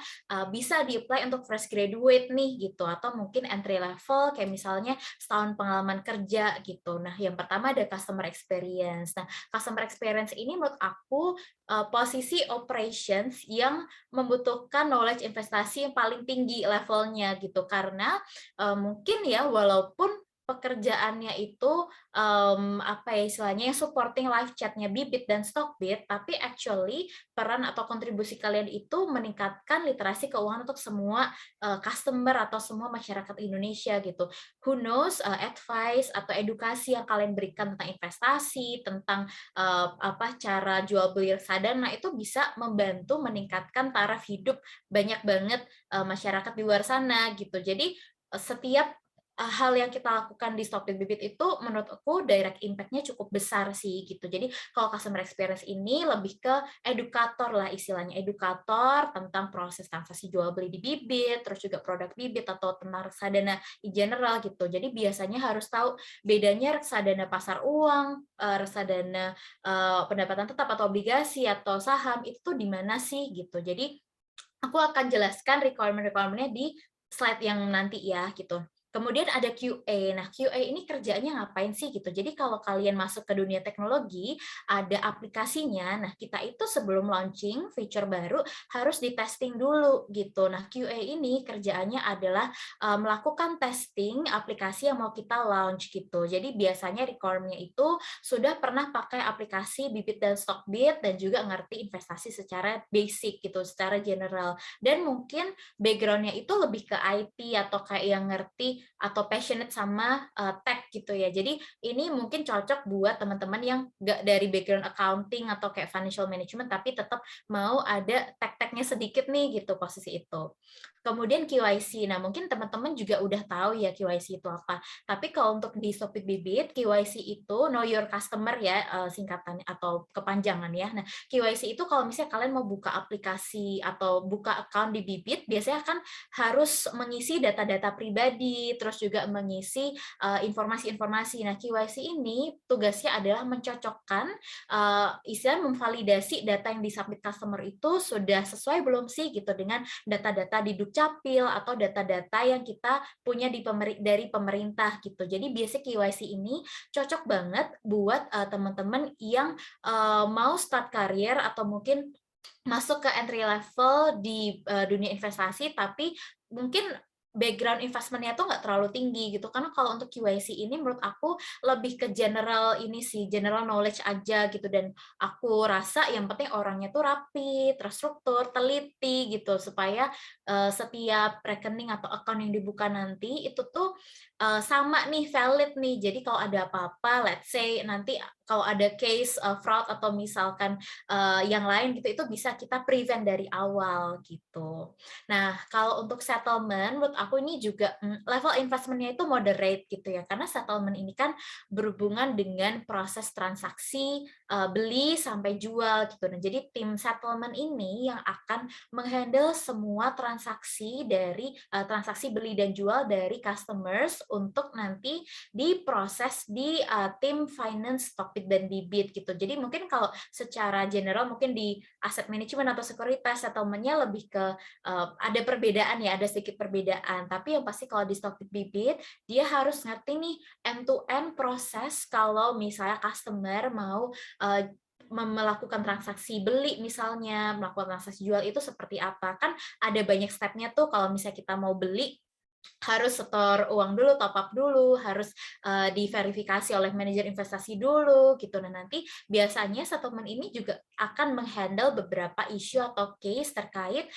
bisa di-apply untuk fresh graduate nih gitu, atau mungkin entry level kayak misalnya setahun pengalaman kerja gitu. Nah, yang pertama ada customer experience. Nah, customer experience ini menurut aku posisi operations yang membutuhkan knowledge investasi yang paling tinggi levelnya gitu, karena mungkin ya walaupun pekerjaannya itu apa ya istilahnya yang supporting live chatnya Bibit dan Stockbit, tapi actually peran atau kontribusi kalian itu meningkatkan literasi keuangan untuk semua customer atau semua masyarakat Indonesia gitu. Who knows advice atau edukasi yang kalian berikan tentang investasi, tentang apa cara jual beli reksadana itu bisa membantu meningkatkan taraf hidup banyak banget masyarakat di luar sana gitu. Jadi setiap hal yang kita lakukan di Stockbit Bibit itu menurut aku direct impact-nya cukup besar sih gitu. Jadi kalau customer experience ini lebih ke edukator lah istilahnya, edukator tentang proses transaksi jual beli di Bibit, terus juga produk Bibit atau tentang reksadana in general gitu. Jadi biasanya harus tahu bedanya reksadana pasar uang, reksadana pendapatan tetap atau obligasi atau saham itu tuh di mana sih gitu. Jadi aku akan jelaskan requirement-requirementnya di slide yang nanti ya gitu. Kemudian ada QA. Nah, QA ini kerjanya ngapain sih gitu. Jadi kalau kalian masuk ke dunia teknologi, ada aplikasinya. Nah, kita itu sebelum launching feature baru harus di testing dulu gitu. Nah, QA ini kerjaannya adalah melakukan testing aplikasi yang mau kita launch gitu. Jadi biasanya requirement-nya itu sudah pernah pakai aplikasi Bibit dan Stockbit dan juga ngerti investasi secara basic gitu, secara general. Dan mungkin background-nya itu lebih ke IT atau kayak yang ngerti atau passionate sama tech gitu ya. Jadi ini mungkin cocok buat teman-teman yang nggak dari background accounting atau kayak financial management tapi tetap mau ada tech-technya sedikit nih gitu posisi itu. Kemudian QIC. Nah, mungkin teman-teman juga udah tahu ya QIC itu apa. Tapi kalau untuk di Stockbit Bibit, QIC itu Know Your Customer ya singkatannya atau kepanjangan ya. Nah, QIC itu kalau misalnya kalian mau buka aplikasi atau buka account di Bibit, biasanya kan harus mengisi data-data pribadi, terus juga mengisi informasi-informasi. Nah, QIC ini tugasnya adalah mencocokkan, istilah memvalidasi data yang disubmit customer itu sudah sesuai belum sih gitu dengan data-data di Dukcapil atau data-data yang kita punya dari pemerintah gitu. Jadi biasanya QIC ini cocok banget buat teman-teman yang mau start karir atau mungkin masuk ke entry level di dunia investasi tapi mungkin background investment-nya tuh nggak terlalu tinggi gitu. Karena kalau untuk QIC ini menurut aku lebih ke general ini sih, general knowledge aja gitu. Dan aku rasa yang penting orangnya tuh rapi, terstruktur, teliti gitu supaya setiap rekening atau account yang dibuka nanti itu tuh sama nih, valid nih. Jadi kalau ada apa-apa, let's say nanti kalau ada case fraud atau misalkan yang lain gitu itu bisa kita prevent dari awal gitu. Nah, kalau untuk settlement menurut aku ini juga level investment-nya itu moderate gitu ya. Karena settlement ini kan berhubungan dengan proses transaksi beli sampai jual gitu. Nah, jadi tim settlement ini yang akan menghandle semua transaksi dari transaksi beli dan jual dari customers untuk nanti diproses di tim finance Stockbit dan Bibit gitu. Jadi mungkin kalau secara general mungkin di asset management atau sekuritas settlement-nya lebih ke ada perbedaan ya, ada sedikit perbedaan. Tapi yang pasti kalau di Stockbit Bibit dia harus ngerti nih end-to-end proses kalau misalnya customer mau melakukan transaksi beli misalnya, melakukan transaksi jual itu seperti apa. Kan ada banyak step-nya tuh kalau misalnya kita mau beli harus setor uang dulu, top up dulu, harus diverifikasi oleh manajer investasi dulu gitu. Nah, nanti biasanya settlement ini juga akan menghandle beberapa isu atau case terkait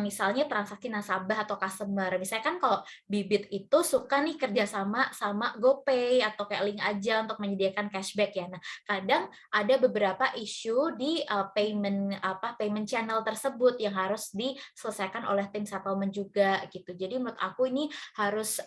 misalnya transaksi nasabah atau customer. Misalnya kan kalau Bibit itu suka nih kerjasama sama GoPay atau kayak Link Aja untuk menyediakan cashback ya. Nah, kadang ada beberapa isu di payment channel tersebut yang harus diselesaikan oleh tim settlement juga gitu. Jadi menurut aku ini harus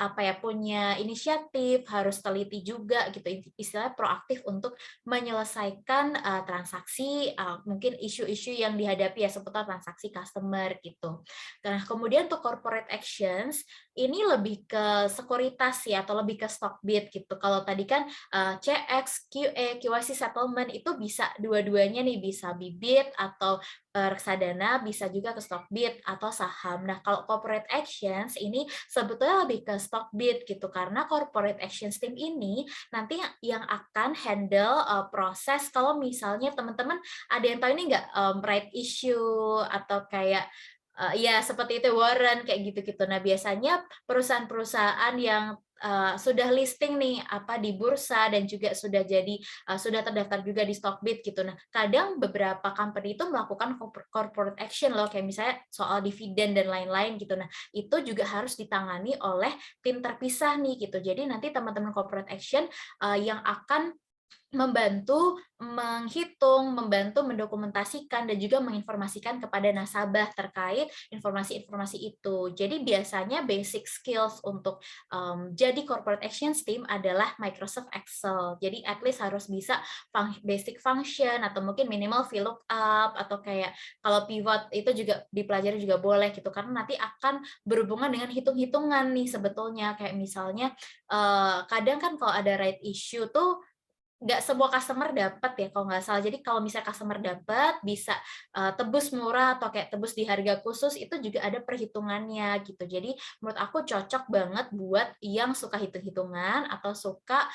punya inisiatif, harus teliti juga gitu, istilahnya proaktif untuk menyelesaikan transaksi mungkin isu-isu yang dihadapi ya seputar transaksi customer gitu. Nah, kemudian untuk corporate actions ini lebih ke sekuritas ya atau lebih ke Stockbit gitu. Kalau tadi kan CX, QA, KYC settlement itu bisa dua-duanya nih, bisa Bibit atau reksadana, bisa juga ke Stockbit atau saham. Nah, kalau corporate actions ini sebetulnya lebih ke Stockbit gitu, karena corporate actions team ini nanti yang akan handle proses kalau misalnya teman-teman ada yang tahu ini nggak right issue atau kayak ya seperti itu warrant kayak gitu-gitu. Nah, biasanya perusahaan-perusahaan yang sudah listing nih apa di bursa dan juga sudah sudah terdaftar juga di Stockbit gitu. Nah, kadang beberapa company itu melakukan corporate action loh, kayak misalnya soal dividen dan lain-lain gitu. Nah, itu juga harus ditangani oleh tim terpisah nih gitu. Jadi nanti teman-teman corporate action yang akan membantu menghitung, membantu mendokumentasikan, dan juga menginformasikan kepada nasabah terkait informasi-informasi itu. Jadi biasanya basic skills untuk jadi corporate actions team adalah Microsoft Excel. Jadi at least harus bisa basic function, atau mungkin minimal VLOOKUP, atau kayak kalau pivot itu juga dipelajari juga boleh gitu, karena nanti akan berhubungan dengan hitung-hitungan nih sebetulnya. Kayak misalnya kadang kan kalau ada right issue tuh nggak semua customer dapat ya kalau nggak salah. Jadi kalau misalnya customer dapat bisa tebus murah atau kayak tebus di harga khusus, itu juga ada perhitungannya gitu. Jadi menurut aku cocok banget buat yang suka hitung-hitungan atau suka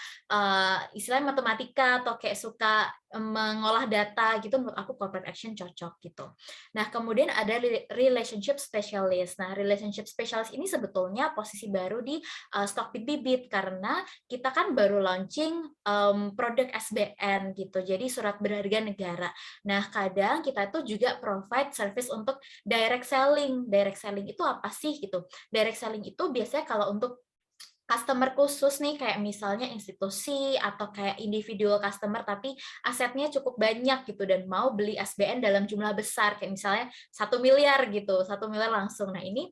istilahnya matematika atau kayak suka mengolah data gitu. Menurut aku corporate action cocok gitu. Nah, kemudian ada relationship specialist. Nah, relationship specialist ini sebetulnya posisi baru di Stockbit Bibit, karena kita kan baru launching produk SBN gitu, jadi surat berharga negara. Nah, kadang kita tuh juga provide service untuk direct selling. Direct selling itu apa sih gitu? Direct selling itu biasanya kalau untuk customer khusus nih, kayak misalnya institusi atau kayak individual customer tapi asetnya cukup banyak gitu dan mau beli SBN dalam jumlah besar, kayak misalnya 1 miliar gitu, 1 miliar langsung. Nah, ini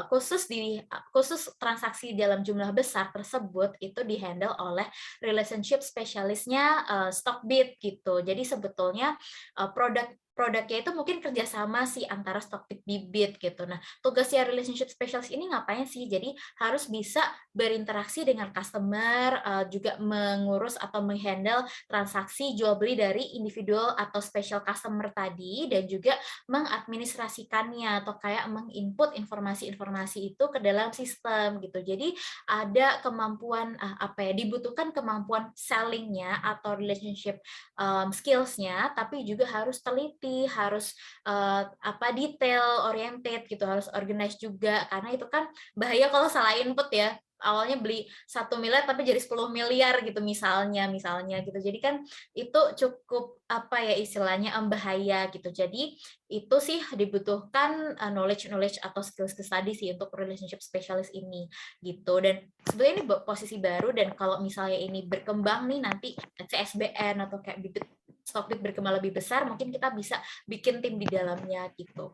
khusus transaksi dalam jumlah besar tersebut itu dihandle oleh relationship specialist-nya Stockbit gitu. Jadi sebetulnya produknya itu mungkin kerjasama sih antara Stockbit Bibit gitu. Nah, tugasnya relationship specialist ini ngapain sih? Jadi harus bisa berinteraksi dengan customer, juga mengurus atau menghandle transaksi jual beli dari individual atau special customer tadi, dan juga mengadministrasikannya atau kayak menginput informasi-informasi itu ke dalam sistem gitu. Jadi ada kemampuan dibutuhkan kemampuan selling-nya atau relationship skills-nya, tapi juga harus teliti, harus detail oriented gitu, harus organize juga, karena itu kan bahaya kalau salah input ya. Awalnya beli 1 miliar tapi jadi 10 miliar gitu misalnya gitu. Jadi kan itu cukup istilahnya bahaya gitu. Jadi itu sih dibutuhkan knowledge atau skills tadi sih untuk relationship specialist ini gitu. Dan sebenarnya ini posisi baru, dan kalau misalnya ini berkembang nih nanti CSBN atau kayak Stockbit berkembang lebih besar, mungkin kita bisa bikin tim di dalamnya gitu.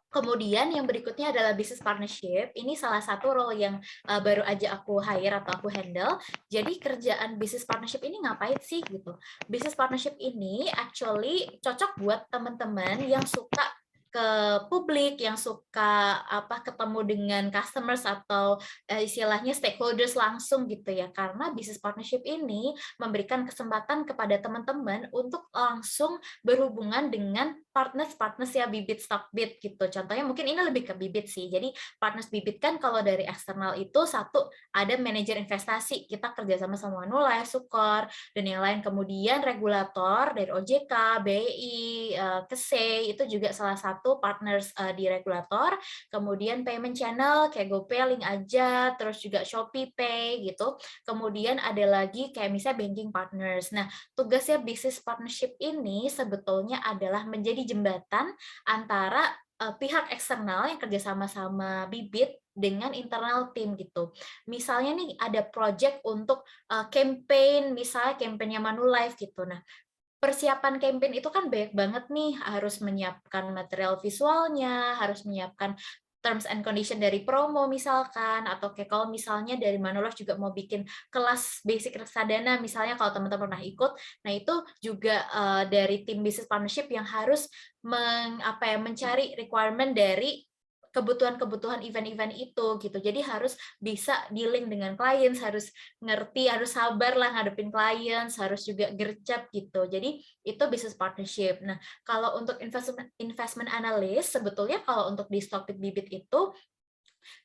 Kemudian yang berikutnya adalah business partnership. Ini salah satu role yang baru aja aku hire atau aku handle. Jadi kerjaan business partnership ini ngapain sih gitu? Business partnership ini actually cocok buat teman-teman yang suka ke publik, yang suka ketemu dengan customers atau istilahnya stakeholders langsung gitu ya. Karena business partnership ini memberikan kesempatan kepada teman-teman untuk langsung berhubungan dengan partners ya Bibit Stockbit gitu. Contohnya mungkin ini lebih ke Bibit sih. Jadi partners Bibit kan kalau dari eksternal itu satu ada manajer investasi, kita kerjasama sama Manulife, Sukor, dan yang lain. Kemudian regulator dari OJK, BI, KSE itu juga salah satu partners di regulator. Kemudian payment channel kayak GoPay, Link Aja, terus juga Shopee Pay gitu. Kemudian ada lagi kayak misalnya banking partners. Nah, tugasnya business partnership ini sebetulnya adalah menjadi jembatan antara pihak eksternal yang kerjasama sama Bibit dengan internal tim gitu. Misalnya nih ada project untuk campaign, misalnya campaignnya Manulife gitu. Nah, persiapan campaign itu kan banyak banget nih, harus menyiapkan material visualnya, harus menyiapkan terms and condition dari promo misalkan, atau kayak kalau misalnya dari Manulife juga mau bikin kelas basic reksadana misalnya, kalau teman-teman pernah ikut. Nah, itu juga dari tim business partnership yang harus mencari requirement dari kebutuhan-kebutuhan event-event itu gitu. Jadi harus bisa dealing dengan clients, harus ngerti, harus sabar lah ngadepin clients, harus juga gercep gitu. Jadi itu business partnership. Nah, kalau untuk investment analyst, sebetulnya kalau untuk di Stockbit Bibit itu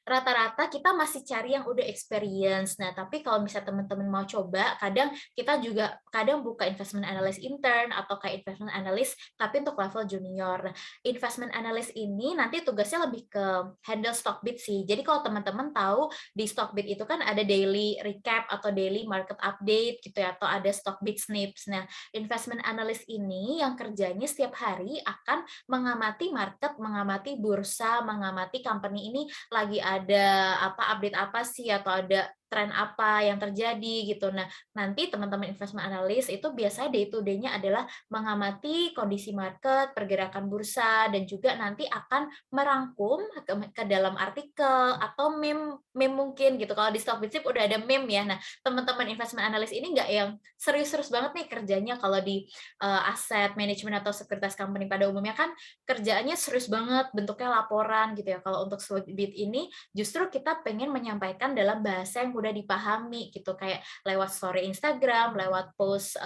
rata-rata kita masih cari yang udah experience. Nah, tapi kalau misalnya teman-teman mau coba, kadang kita juga buka investment analyst intern atau kayak investment analyst tapi untuk level junior. Nah, investment analyst ini nanti tugasnya lebih ke handle Stockbit sih. Jadi kalau teman-teman tahu di Stockbit itu kan ada daily recap atau daily market update gitu ya, atau ada Stockbit snips. Nah, investment analyst ini yang kerjanya setiap hari akan mengamati market, mengamati bursa, mengamati company ini lagi ada update apa sih, atau ada tren apa yang terjadi gitu. Nah, nanti teman-teman investment analyst itu biasanya day to day-nya adalah mengamati kondisi market, pergerakan bursa, dan juga nanti akan merangkum ke dalam artikel atau meme mungkin gitu. Kalau di Stockbit udah ada meme ya. Nah, teman-teman investment analyst ini nggak yang serius-serius banget nih kerjanya. Kalau di aset management atau sekuritas company pada umumnya kan kerjaannya serius banget, bentuknya laporan gitu ya. Kalau untuk Stockbit ini justru kita pengen menyampaikan dalam bahasa yang mudah dipahami gitu, kayak lewat story Instagram, lewat post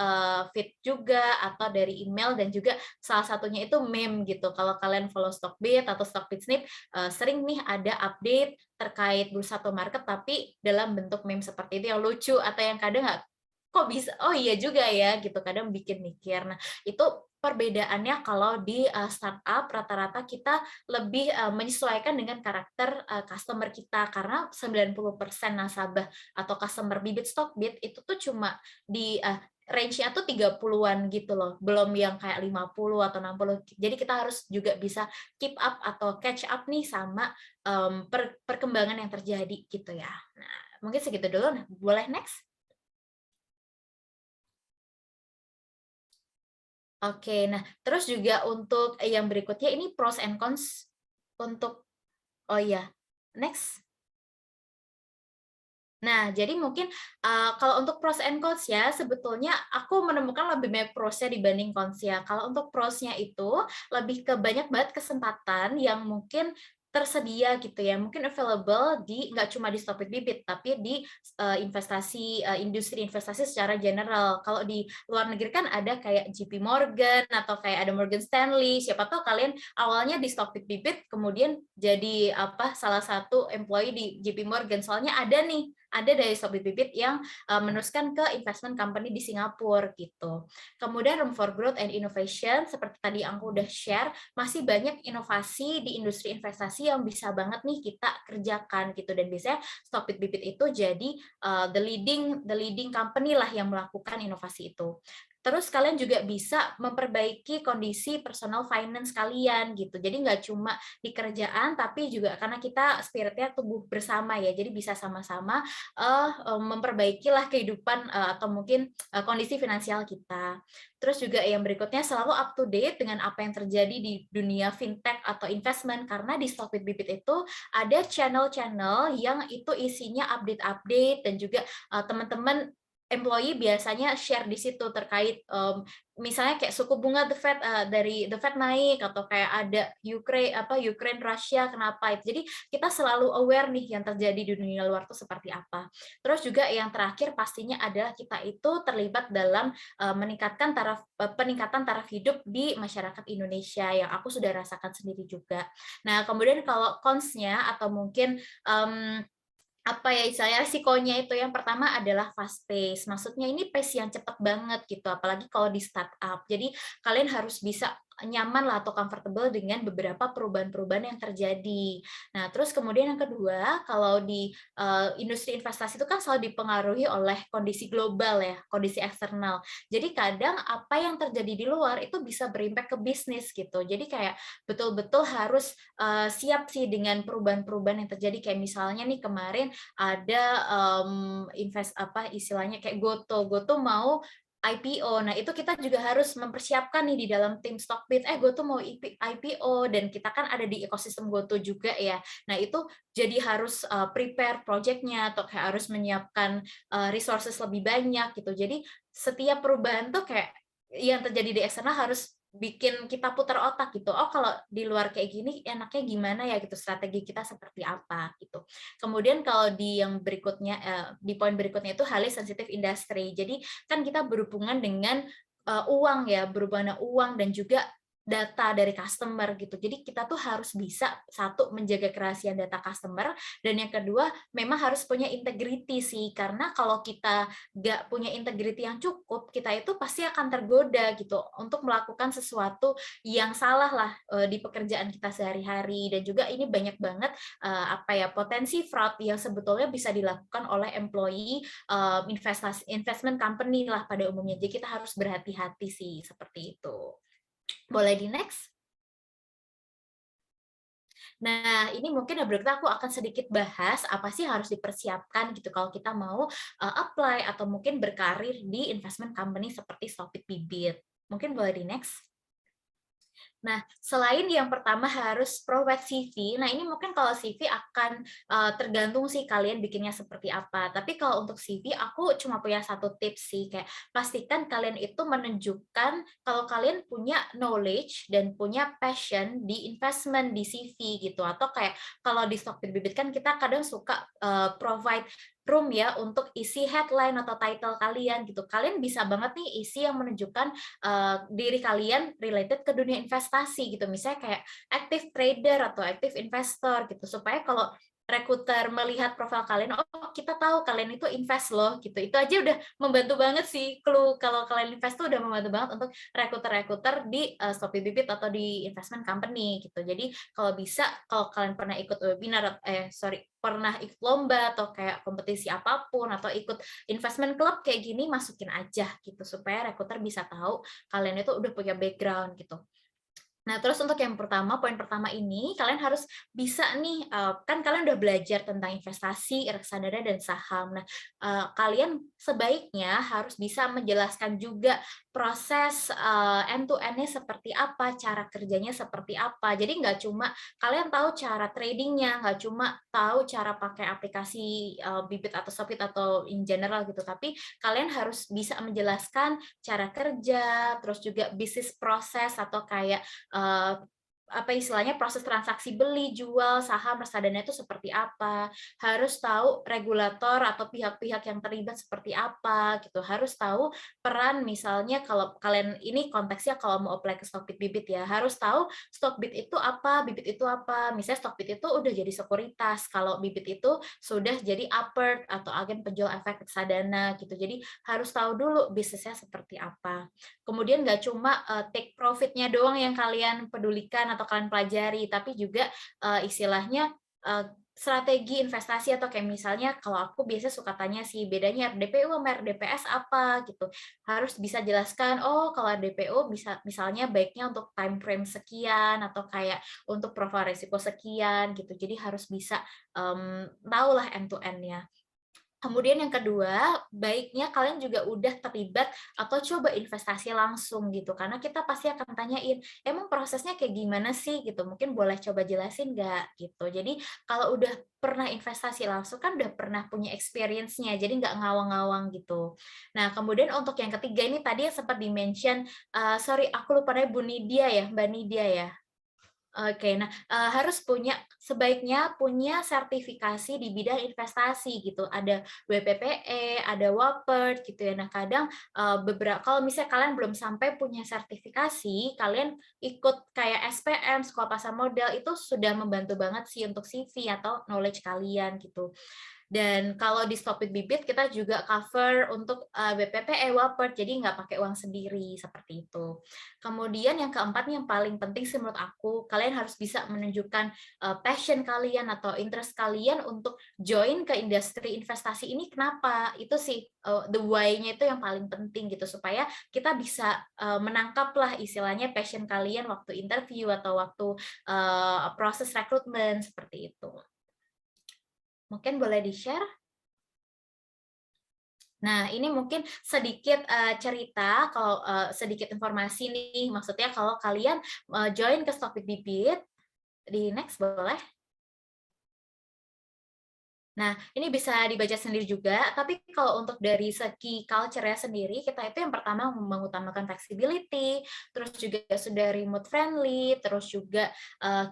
feed juga, atau dari email, dan juga salah satunya itu meme gitu. Kalau kalian follow Stockbit atau Stockbit Snip, sering nih ada update terkait bursa atau market tapi dalam bentuk meme seperti itu yang lucu, atau yang kadang nggak kok bisa, oh iya juga ya gitu, kadang bikin mikir. Nah, itu perbedaannya. Kalau di startup rata-rata kita lebih menyesuaikan dengan karakter customer kita, karena 90% nasabah atau customer bibit Stockbit itu tuh cuma di range-nya tuh 30-an gitu loh, belum yang kayak 50 atau 60. Jadi kita harus juga bisa keep up atau catch up nih sama perkembangan yang terjadi gitu ya. Nah, mungkin segitu dulu. Nah, boleh next? Oke, nah terus juga untuk yang berikutnya ini pros and cons untuk, oh iya, next. Nah, jadi mungkin kalau untuk pros and cons ya, sebetulnya aku menemukan lebih banyak prosnya dibanding cons-nya. Kalau untuk prosnya itu lebih ke banyak banget kesempatan yang mungkin tersedia gitu ya, mungkin available di nggak cuma di Stockbit Bibit, tapi di industri investasi secara general. Kalau di luar negeri kan ada kayak JP Morgan atau kayak ada Morgan Stanley. Siapa tahu kalian awalnya di Stockbit Bibit, kemudian jadi salah satu employee di JP Morgan. Soalnya ada dari Stockbit Bibit yang meneruskan ke investment company di Singapura gitu. Kemudian room for growth and innovation, seperti tadi aku udah share, masih banyak inovasi di industri investasi yang bisa banget nih kita kerjakan gitu, dan biasanya Stockbit Bibit itu jadi the leading company lah yang melakukan inovasi itu. Terus kalian juga bisa memperbaiki kondisi personal finance kalian gitu. Jadi nggak cuma di kerjaan, tapi juga karena kita spiritnya tumbuh bersama ya. Jadi bisa sama-sama memperbaikilah kehidupan atau mungkin kondisi finansial kita. Terus juga yang berikutnya selalu up to date dengan apa yang terjadi di dunia fintech atau investment, karena di Stockbit Bibit itu ada channel-channel yang itu isinya update-update, dan juga teman-teman employee biasanya share di situ terkait misalnya kayak suku bunga dari The Fed naik, atau kayak ada Ukraine Rusia kenapa itu. Jadi kita selalu aware nih yang terjadi di dunia luar itu seperti apa. Terus juga yang terakhir pastinya adalah kita itu terlibat dalam peningkatan taraf hidup di masyarakat Indonesia yang aku sudah rasakan sendiri juga. Nah, kemudian kalau cons-nya atau mungkin istilahnya resikonya itu, yang pertama adalah fast pace. Maksudnya ini pace yang cepat banget gitu, apalagi kalau di startup. Jadi kalian harus bisa nyaman lah atau comfortable dengan beberapa perubahan-perubahan yang terjadi. Nah, terus kemudian yang kedua, kalau di industri investasi itu kan selalu dipengaruhi oleh kondisi global ya, kondisi eksternal. Jadi kadang apa yang terjadi di luar itu bisa berimpact ke bisnis gitu. Jadi kayak betul-betul harus siap sih dengan perubahan-perubahan yang terjadi. Kayak misalnya nih kemarin ada istilahnya kayak Goto mau IPO. Nah, itu kita juga harus mempersiapkan nih di dalam tim Stockbit, Goto mau IPO, dan kita kan ada di ekosistem Goto juga ya. Nah, itu jadi harus prepare project-nya, atau kayak harus menyiapkan resources lebih banyak gitu. Jadi setiap perubahan tuh kayak yang terjadi di eksternal harus bikin kita putar otak gitu. Oh, kalau di luar kayak gini enaknya gimana ya gitu, strategi kita seperti apa gitu. Kemudian kalau di yang berikutnya, di poin berikutnya itu highly sensitive industry. Jadi kan kita berhubungan dengan uang ya, berhubungan uang dan juga data dari customer gitu. Jadi kita tuh harus bisa satu menjaga kerahasiaan data customer, dan yang kedua memang harus punya integrity sih, karena kalau kita nggak punya integrity yang cukup, kita itu pasti akan tergoda gitu untuk melakukan sesuatu yang salah lah di pekerjaan kita sehari-hari. Dan juga ini banyak banget potensi fraud yang sebetulnya bisa dilakukan oleh employee investment company lah pada umumnya. Jadi kita harus berhati-hati sih seperti itu. Boleh di next? Nah, ini mungkin berarti aku akan sedikit bahas apa sih harus dipersiapkan gitu kalau kita mau apply atau mungkin berkarir di investment company seperti Stockbit Bibit. Mungkin boleh di next? Nah, selain yang pertama harus provide CV, nah ini mungkin kalau CV akan tergantung sih kalian bikinnya seperti apa. Tapi kalau untuk CV, aku cuma punya satu tips sih, kayak pastikan kalian itu menunjukkan kalau kalian punya knowledge dan punya passion di investment di CV gitu. Atau kayak kalau di Stockbit Bibit kan kita kadang suka provide room ya untuk isi headline atau title kalian gitu. Kalian bisa banget nih isi yang menunjukkan diri kalian related ke dunia investasi gitu. Misalnya kayak active trader atau active investor gitu. Supaya kalau recruiter melihat profil kalian, oh kita tahu kalian itu invest loh gitu. Itu aja udah membantu banget sih. Clue kalau kalian invest tuh udah membantu banget untuk recruiter di Stockbit Bibit atau di investment company gitu. Jadi kalau bisa, kalau kalian pernah ikut webinar, pernah ikut lomba atau kayak kompetisi apapun atau ikut investment club kayak gini, masukin aja gitu supaya recruiter bisa tahu kalian itu udah punya background gitu. Nah, terus untuk yang pertama, poin pertama ini, kalian harus bisa nih, kan kalian udah belajar tentang investasi, reksadana, dan saham. Nah, kalian sebaiknya harus bisa menjelaskan juga proses end-to-end-nya seperti apa, cara kerjanya seperti apa. Jadi nggak cuma kalian tahu cara tradingnya, nggak cuma tahu cara pakai aplikasi Bibit atau Stockbit atau in general gitu, tapi kalian harus bisa menjelaskan cara kerja, terus juga bisnis proses atau kayak proses transaksi beli, jual, saham, reksadana itu seperti apa, harus tahu regulator atau pihak-pihak yang terlibat seperti apa, gitu. Harus tahu peran misalnya kalau kalian ini konteksnya kalau mau apply ke Stockbit Bibit ya, harus tahu Stockbit itu apa, Bibit itu apa. Misalnya Stockbit itu udah jadi sekuritas, kalau Bibit itu sudah jadi upper atau agen penjual efek reksadana gitu. Jadi harus tahu dulu bisnisnya seperti apa. Kemudian nggak cuma take profit-nya doang yang kalian pedulikan atau kalian pelajari, tapi juga istilahnya strategi investasi atau kayak misalnya kalau aku biasanya suka tanya sih bedanya RDPU sama RDPS apa gitu. Harus bisa jelaskan, oh kalau RDPU bisa misalnya baiknya untuk time frame sekian atau kayak untuk profil risiko sekian gitu. Jadi harus bisa tahu lah end to end-nya. Kemudian yang kedua, baiknya kalian juga udah terlibat atau coba investasi langsung gitu. Karena kita pasti akan tanyain, emang prosesnya kayak gimana sih gitu. Mungkin boleh coba jelasin nggak gitu. Jadi kalau udah pernah investasi langsung kan udah pernah punya experience-nya. Jadi nggak ngawang-ngawang gitu. Nah kemudian untuk yang ketiga ini tadi yang sempat di-mention, sorry aku lupa namanya Bu Nidia ya, Mbak Nidia ya. Oke, nah sebaiknya punya sertifikasi di bidang investasi gitu. Ada WPPE, ada WAPERT gitu ya. Nah, kadang kalau misalnya kalian belum sampai punya sertifikasi, kalian ikut kayak SPM, Sekolah Pasar Modal itu sudah membantu banget sih untuk CV atau knowledge kalian gitu. Dan kalau di Stockbit Bibit kita juga cover untuk BPPE, WAPERT, jadi nggak pakai uang sendiri seperti itu. Kemudian yang keempat yang paling penting sih menurut aku, kalian harus bisa menunjukkan passion kalian atau interest kalian untuk join ke industri investasi ini. Kenapa? Itu sih the why-nya itu yang paling penting gitu supaya kita bisa menangkap lah istilahnya passion kalian waktu interview atau waktu proses rekrutmen seperti itu. Mungkin boleh di-share? Nah, ini mungkin sedikit cerita, kalau sedikit informasi nih, maksudnya kalau kalian join ke Stockbit Bibit, di next boleh? Nah, ini bisa dibaca sendiri juga, tapi kalau untuk dari segi culture-nya sendiri, kita itu yang pertama mengutamakan flexibility, terus juga sudah remote friendly, terus juga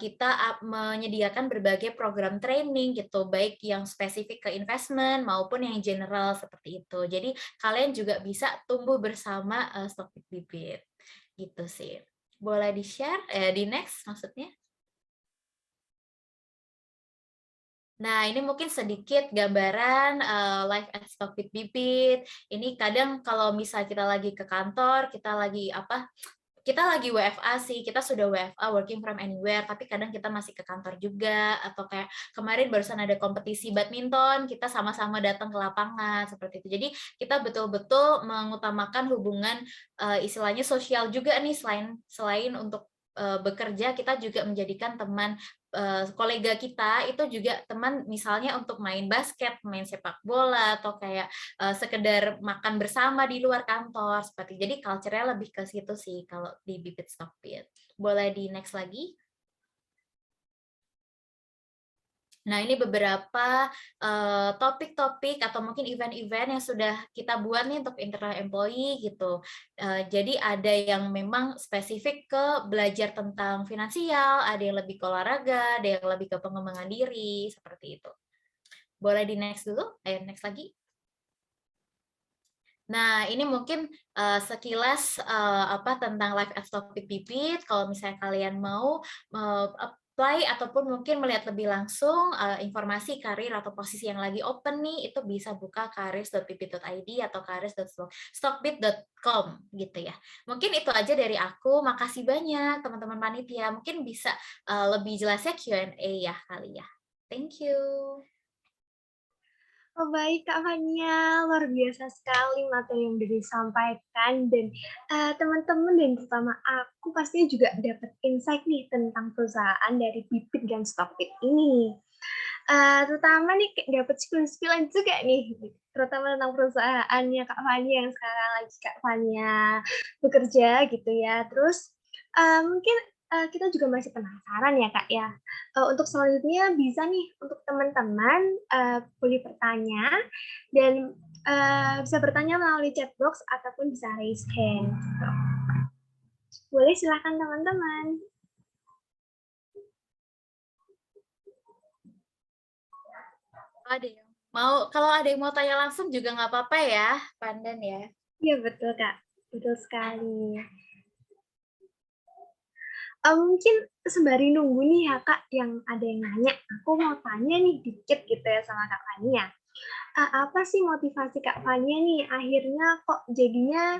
kita menyediakan berbagai program training gitu, baik yang spesifik ke investment maupun yang general seperti itu. Jadi kalian juga bisa tumbuh bersama Stockbit Bibit. Gitu sih. Boleh di-share, di next maksudnya. Nah, ini mungkin sedikit gambaran live at Stockbit Bibit. Ini kadang kalau misal kita lagi ke kantor, kita lagi WFA sih, kita sudah WFA, working from anywhere, tapi kadang kita masih ke kantor juga, atau kayak kemarin barusan ada kompetisi badminton, kita sama-sama datang ke lapangan, seperti itu. Jadi kita betul-betul mengutamakan hubungan istilahnya sosial juga nih, selain untuk bekerja, kita juga menjadikan teman kolega kita itu juga teman, misalnya untuk main basket, main sepak bola, atau kayak sekedar makan bersama di luar kantor seperti. Jadi culture-nya lebih ke situ sih kalau di Bibit Stockbit. Boleh di next lagi. Nah, ini beberapa topik-topik atau mungkin event-event yang sudah kita buat nih untuk internal employee gitu. Jadi ada yang memang spesifik ke belajar tentang finansial, ada yang lebih ke olahraga, ada yang lebih ke pengembangan diri, seperti itu. Boleh di next dulu? Ayo next lagi. Nah, ini mungkin sekilas tentang Live at Stockbit Bibit. Kalau misalnya kalian mau apply ataupun mungkin melihat lebih langsung informasi karir atau posisi yang lagi open nih, itu bisa buka careers.bibit.id atau careers.stockbit.com gitu ya. Mungkin itu aja dari aku. Makasih banyak teman-teman panitia. Mungkin bisa lebih jelasnya Q&A ya kali ya. Thank you. Oh baik Kak Fania, luar biasa sekali materi yang sudah disampaikan dan teman-teman dan terutama aku pastinya juga dapat insight nih tentang perusahaan dari Bibit dan Stockbit ini. Terutama nih dapat skill-skillan juga nih, terutama tentang perusahaannya Kak Fania yang sekarang lagi Kak Fania bekerja gitu ya. Terus mungkin kita juga masih penasaran ya Kak ya. Untuk selanjutnya bisa nih untuk teman-teman boleh bertanya dan bisa bertanya melalui chat box ataupun bisa raise hand. Gitu. Boleh silakan teman-teman. Kalau ada yang mau tanya langsung juga nggak apa-apa ya, Pandan ya. Iya betul Kak, betul sekali. Mungkin sembari nunggu nih ya Kak, yang ada yang nanya, aku mau tanya nih dikit gitu ya sama Kak Fania. Apa sih motivasi Kak Fania nih akhirnya kok jadinya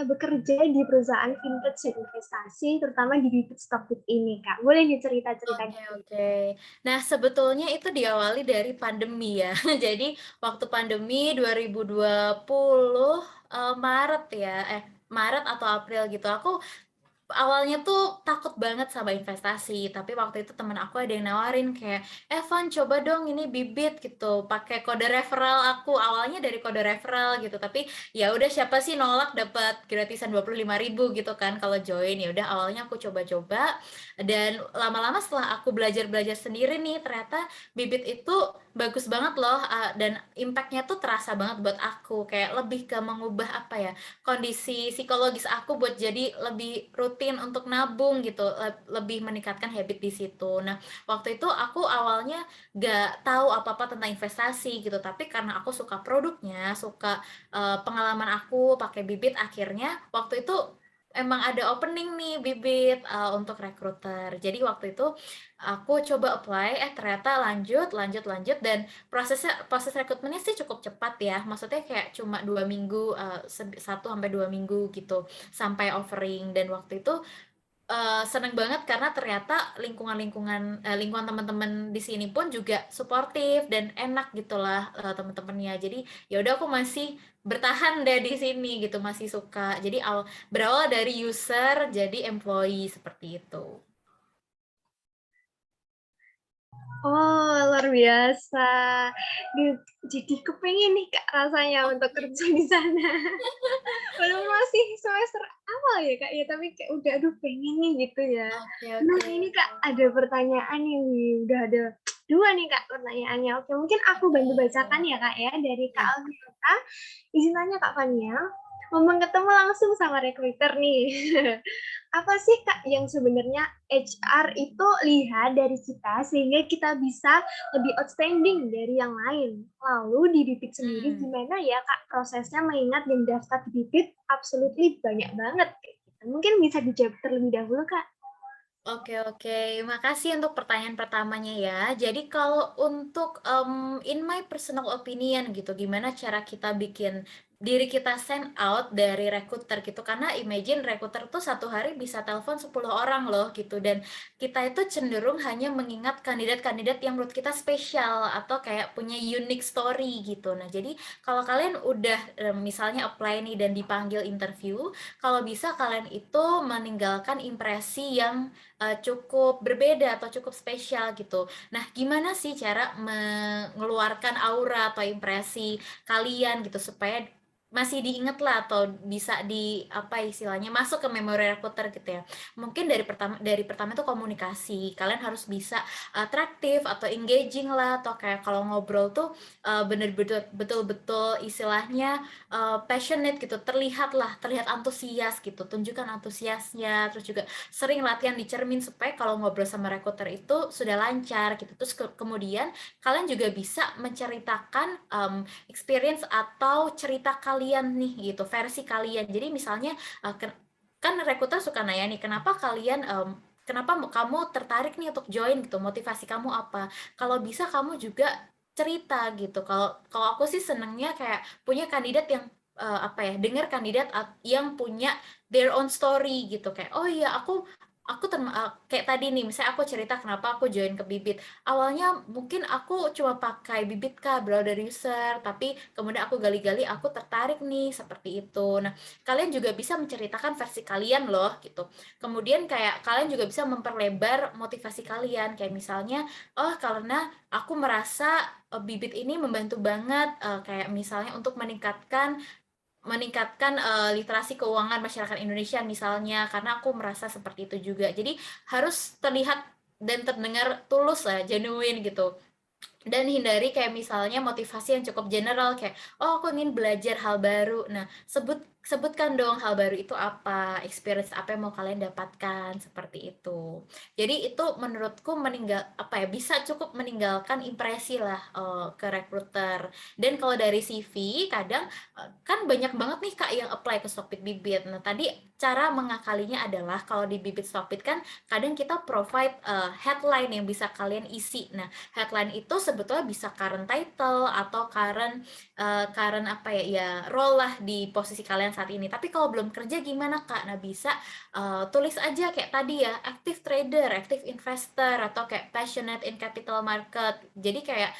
bekerja di perusahaan fintech dan investasi, terutama di Bibit Stockbit ini Kak? Boleh nih cerita-cerita? Oke. Nah, sebetulnya itu diawali dari pandemi ya. Jadi waktu pandemi 2020 Maret atau April gitu, aku awalnya tuh takut banget sama investasi, tapi waktu itu temen aku ada yang nawarin kayak, Evan coba dong ini Bibit gitu, pakai kode referral aku. Awalnya dari kode referral gitu, tapi ya udah siapa sih nolak dapat gratisan 25.000 gitu kan kalau join. Ya udah awalnya aku coba-coba dan lama-lama setelah aku belajar sendiri nih, ternyata Bibit itu bagus banget loh dan impact-nya tuh terasa banget buat aku, kayak lebih ke mengubah kondisi psikologis aku buat jadi lebih rutin untuk nabung gitu, lebih meningkatkan habit di situ. Nah, waktu itu aku awalnya gak tahu apa-apa tentang investasi gitu, tapi karena aku suka produknya, suka pengalaman aku pakai Bibit, akhirnya waktu itu emang ada opening nih Bibit untuk recruiter. Jadi waktu itu aku coba apply, ternyata lanjut dan proses rekrutmennya sih cukup cepat ya. Maksudnya kayak cuma 2 minggu, 1-2 minggu gitu sampai offering. Dan waktu itu seneng banget karena ternyata lingkungan teman-teman di sini pun juga suportif dan enak gitulah teman-temannya. Jadi ya udah aku masih bertahan deh di sini gitu, masih suka. Jadi berawal dari user jadi employee seperti itu. Oh, luar biasa. Jadi kepengen nih Kak rasanya untuk kerja di sana. Walaupun masih semester awal ya Kak ya, tapi kayak udah aduh pengen nih gitu ya. Nah ini Kak ada pertanyaan nih, udah ada 2 nih Kak pertanyaannya. Oke, mungkin aku bantu bacakan ya Kak ya dari Kak Alvita. Izin tanya Kak Fania, ngomong ketemu langsung sama recruiter nih. Apa sih Kak yang sebenarnya HR itu lihat dari kita sehingga kita bisa lebih outstanding dari yang lain? Lalu di Bibit sendiri gimana ya Kak prosesnya mengingat dan daftar di Bibit absolutely banyak banget kayak gitu. Mungkin bisa dijawab terlebih dahulu, Kak. Oke, makasih untuk pertanyaan pertamanya ya. Jadi kalau untuk in my personal opinion gitu, gimana cara kita bikin diri kita stand out dari recruiter gitu. Karena imagine recruiter tuh satu hari bisa telepon 10 orang loh gitu. Dan kita itu cenderung hanya mengingat kandidat-kandidat yang menurut kita spesial atau kayak punya unique story gitu. Nah jadi kalau kalian udah misalnya apply nih dan dipanggil interview, kalau bisa kalian itu meninggalkan impresi yang cukup berbeda atau cukup spesial gitu. Nah, gimana sih cara mengeluarkan aura atau impresi kalian gitu supaya masih diingat lah atau bisa di apa istilahnya masuk ke memori recruiter gitu ya. Mungkin dari pertama itu komunikasi. Kalian harus bisa atraktif atau engaging lah atau kayak kalau ngobrol tuh betul-betul istilahnya passionate gitu. Terlihat antusias gitu. Tunjukkan antusiasnya, terus juga sering latihan di cermin supaya kalau ngobrol sama recruiter itu sudah lancar gitu. Terus kemudian kalian juga bisa menceritakan experience atau cerita kalian nih gitu, versi kalian. Jadi misalnya kan recruiter suka nanya nih, kenapa kamu tertarik nih untuk join gitu, motivasi kamu apa? Kalau bisa kamu juga cerita gitu. Kalau aku sih senengnya kayak punya kandidat yang dengar kandidat yang punya their own story gitu, kayak oh iya kayak tadi nih misalnya aku cerita kenapa aku join ke Bibit. Awalnya mungkin aku cuma pakai Bibit Kak, browser user, tapi kemudian aku gali-gali aku tertarik nih seperti itu. Nah, kalian juga bisa menceritakan versi kalian loh gitu. Kemudian kayak kalian juga bisa memperlebar motivasi kalian, kayak misalnya oh karena aku merasa Bibit ini membantu banget kayak misalnya untuk meningkatkan literasi keuangan masyarakat Indonesia misalnya, karena aku merasa seperti itu juga. Jadi harus terlihat dan terdengar tulus lah, genuine gitu. Dan hindari kayak misalnya motivasi yang cukup general kayak oh aku ingin belajar hal baru. Nah, sebutkan dong hal baru itu apa, experience apa yang mau kalian dapatkan seperti itu. Jadi itu menurutku bisa cukup meninggalkan impresi lah ke recruiter. Dan kalau dari CV kadang kan banyak banget nih Kak yang apply ke Stockbit Bibit. Nah, tadi cara mengakalinya adalah kalau di Bibit Stockbit kan kadang kita provide headline yang bisa kalian isi. Nah, headline itu sebetulnya bisa current title atau current role lah di posisi kalian saat ini. Tapi kalau belum kerja gimana Kak? Nah, bisa tulis aja kayak tadi ya, active trader, active investor atau kayak passionate in capital market. Jadi kayak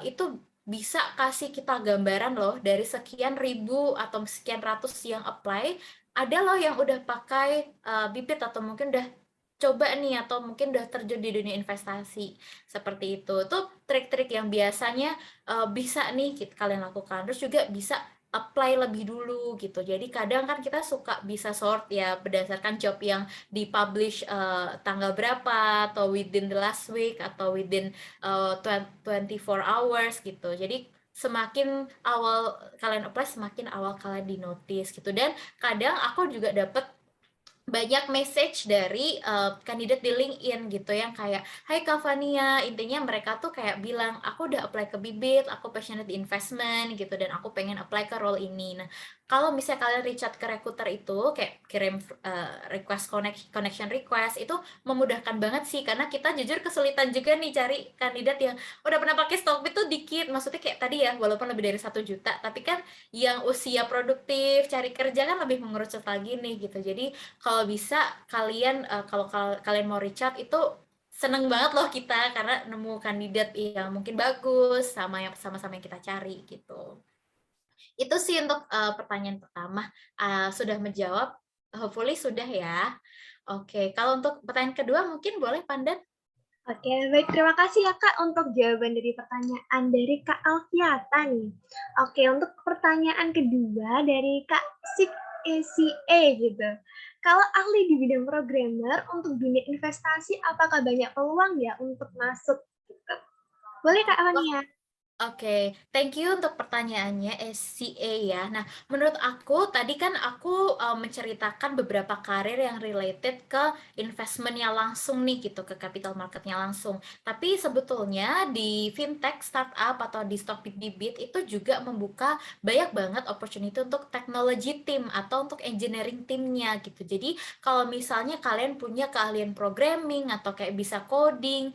itu bisa kasih kita gambaran loh dari sekian ribu atau sekian ratus yang apply, ada loh yang udah pakai Bibit atau mungkin udah coba nih atau mungkin udah terjun di dunia investasi seperti itu. Itu trik-trik yang biasanya bisa nih kalian lakukan. Terus juga bisa apply lebih dulu gitu. Jadi kadang kan kita suka bisa sort ya berdasarkan job yang dipublish tanggal berapa atau within the last week atau within 24 hours gitu. Jadi semakin awal kalian apply, semakin awal kalian di notice gitu. Dan kadang aku juga dapet banyak message dari kandidat di LinkedIn gitu yang kayak Hai Kak Fania, intinya mereka tuh kayak bilang aku udah apply ke Bibit, aku passionate di investment gitu dan aku pengen apply ke role ini. Nah, kalau misalnya kalian reach out ke recruiter itu kayak kirim connection request itu memudahkan banget sih karena kita jujur kesulitan juga nih cari kandidat yang udah pernah pakai Stockbit tuh dikit. Maksudnya kayak tadi ya, walaupun lebih dari 1 juta, tapi kan yang usia produktif cari kerja kan lebih mengerucut lagi nih gitu. Jadi kalau bisa kalian kalau kalian mau reach out itu seneng banget loh kita karena nemu kandidat yang mungkin bagus sama-sama yang kita cari gitu. Itu sih untuk pertanyaan pertama. Sudah menjawab? Hopefully sudah ya. Oke, kalau untuk pertanyaan kedua mungkin boleh Pandan. Oke, baik. Terima kasih ya Kak untuk jawaban dari pertanyaan dari Kak Alfiata nih. Oke, untuk pertanyaan kedua dari Kak Sik ACA gitu. Kalau ahli di bidang programmer untuk dunia investasi, apakah banyak peluang ya untuk masuk? Gitu. Boleh Kak Fania? Oke, thank you untuk pertanyaannya SCA ya. Nah, menurut aku tadi kan aku menceritakan beberapa karir yang related ke investmentnya langsung nih gitu, ke capital marketnya langsung. Tapi sebetulnya di fintech, startup atau di Stockbit Bibit itu juga membuka banyak banget opportunity untuk technology team atau untuk engineering teamnya gitu. Jadi kalau misalnya kalian punya keahlian programming atau kayak bisa coding,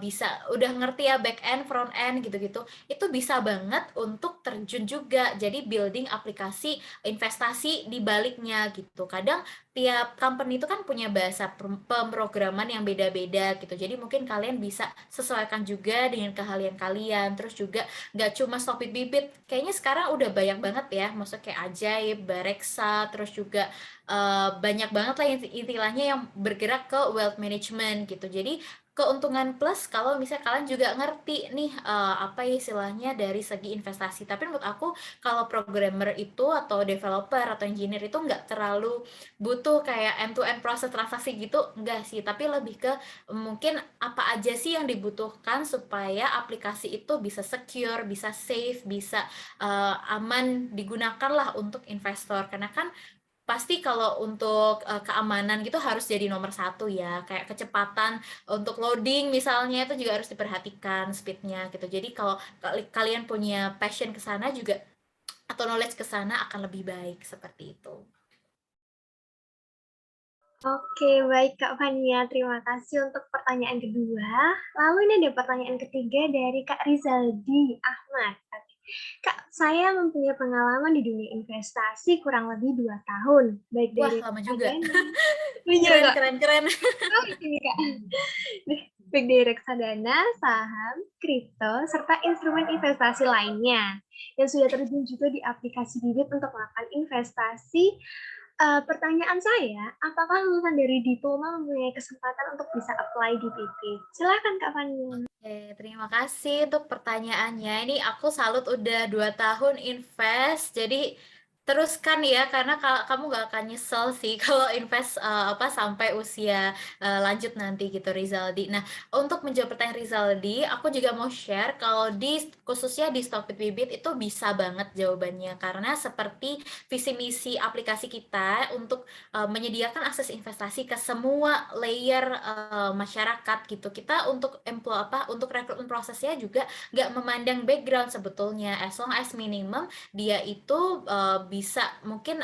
bisa udah ngerti ya back end, front end gitu-gitu itu bisa banget untuk terjun juga jadi building aplikasi investasi di baliknya gitu. Kadang tiap company itu kan punya bahasa pemrograman yang beda-beda gitu. Jadi mungkin kalian bisa sesuaikan juga dengan keahlian kalian. Terus juga nggak cuma Stockbit Bibit, kayaknya sekarang udah banyak banget ya, maksudnya kayak Ajaib, Bareksa, terus juga banyak banget lah istilahnya yang bergerak ke wealth management gitu. Jadi keuntungan plus kalau misalnya kalian juga ngerti nih apa istilahnya dari segi investasi. Tapi menurut aku kalau programmer itu atau developer atau engineer itu nggak terlalu butuh kayak end to end proses transaksi gitu, enggak sih. Tapi lebih ke mungkin apa aja sih yang dibutuhkan supaya aplikasi itu bisa secure, bisa safe, bisa aman digunakan lah untuk investor. Karena kan pasti kalau untuk keamanan gitu harus jadi nomor satu ya, kayak kecepatan untuk loading misalnya itu juga harus diperhatikan speednya gitu. Jadi kalau kalian punya passion ke sana juga atau knowledge ke sana akan lebih baik seperti itu. Oke, baik Kak Fania. Terima kasih untuk pertanyaan kedua. Lalu ini ada pertanyaan ketiga dari Kak Rizaldi Ahmad. Kak, saya mempunyai pengalaman di dunia investasi kurang lebih 2 tahun, baik Wah, dari lama juga. Iya, Keren, Kak. keren, keren. Oh, ini, Kak. Baik dari reksadana, saham, kripto, serta instrumen investasi lainnya. Yang sudah terjun juga di aplikasi Bibit untuk melakukan investasi. Pertanyaan saya, apakah lulusan dari diploma mempunyai kesempatan untuk bisa apply di Bibit? Silakan Kak Fania. Oke, terima kasih untuk pertanyaannya. Ini aku salut udah 2 tahun invest, jadi teruskan ya, karena kamu gak akan nyesel sih kalau invest sampai usia lanjut nanti gitu, Rizaldi. Nah, untuk menjawab pertanyaan Rizaldi, aku juga mau share kalau khususnya di Stockbit Bibit itu bisa banget jawabannya, karena seperti visi misi aplikasi kita untuk menyediakan akses investasi ke semua layer masyarakat gitu. Kita untuk untuk rekrutmen prosesnya juga nggak memandang background sebetulnya, as long as minimum dia itu bisa mungkin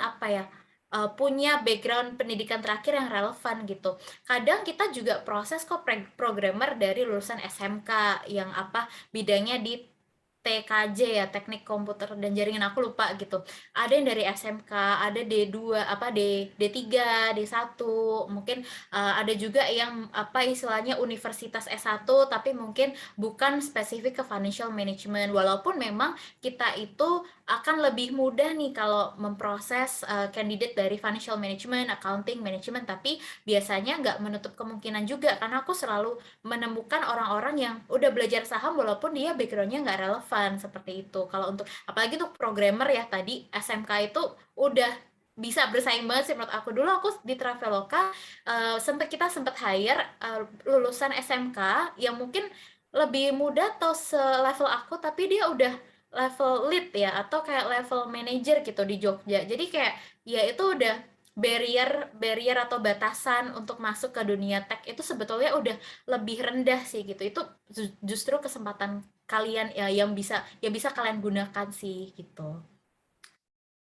punya background pendidikan terakhir yang relevan gitu. Kadang kita juga proses kok programmer dari lulusan SMK yang bidangnya di TKJ ya, teknik komputer dan jaringan, aku lupa gitu. Ada yang dari SMK, ada D2, D3, D1, mungkin ada juga yang istilahnya universitas S1 tapi mungkin bukan spesifik ke financial management. Walaupun memang kita itu akan lebih mudah nih kalau memproses candidate dari financial management, accounting, management, tapi biasanya nggak menutup kemungkinan juga karena aku selalu menemukan orang-orang yang udah belajar saham walaupun dia backgroundnya nggak relevan seperti itu. Kalau untuk apalagi tuh programmer ya tadi SMK itu udah bisa bersaing banget sih menurut aku. Dulu aku di Traveloka kita sempat hire lulusan SMK yang mungkin lebih muda atau selevel aku tapi dia udah level lead ya atau kayak level manager gitu di Jogja. Jadi kayak ya itu udah barrier atau batasan untuk masuk ke dunia tech itu sebetulnya udah lebih rendah sih gitu. Itu justru kesempatan kalian ya yang bisa kalian gunakan sih gitu.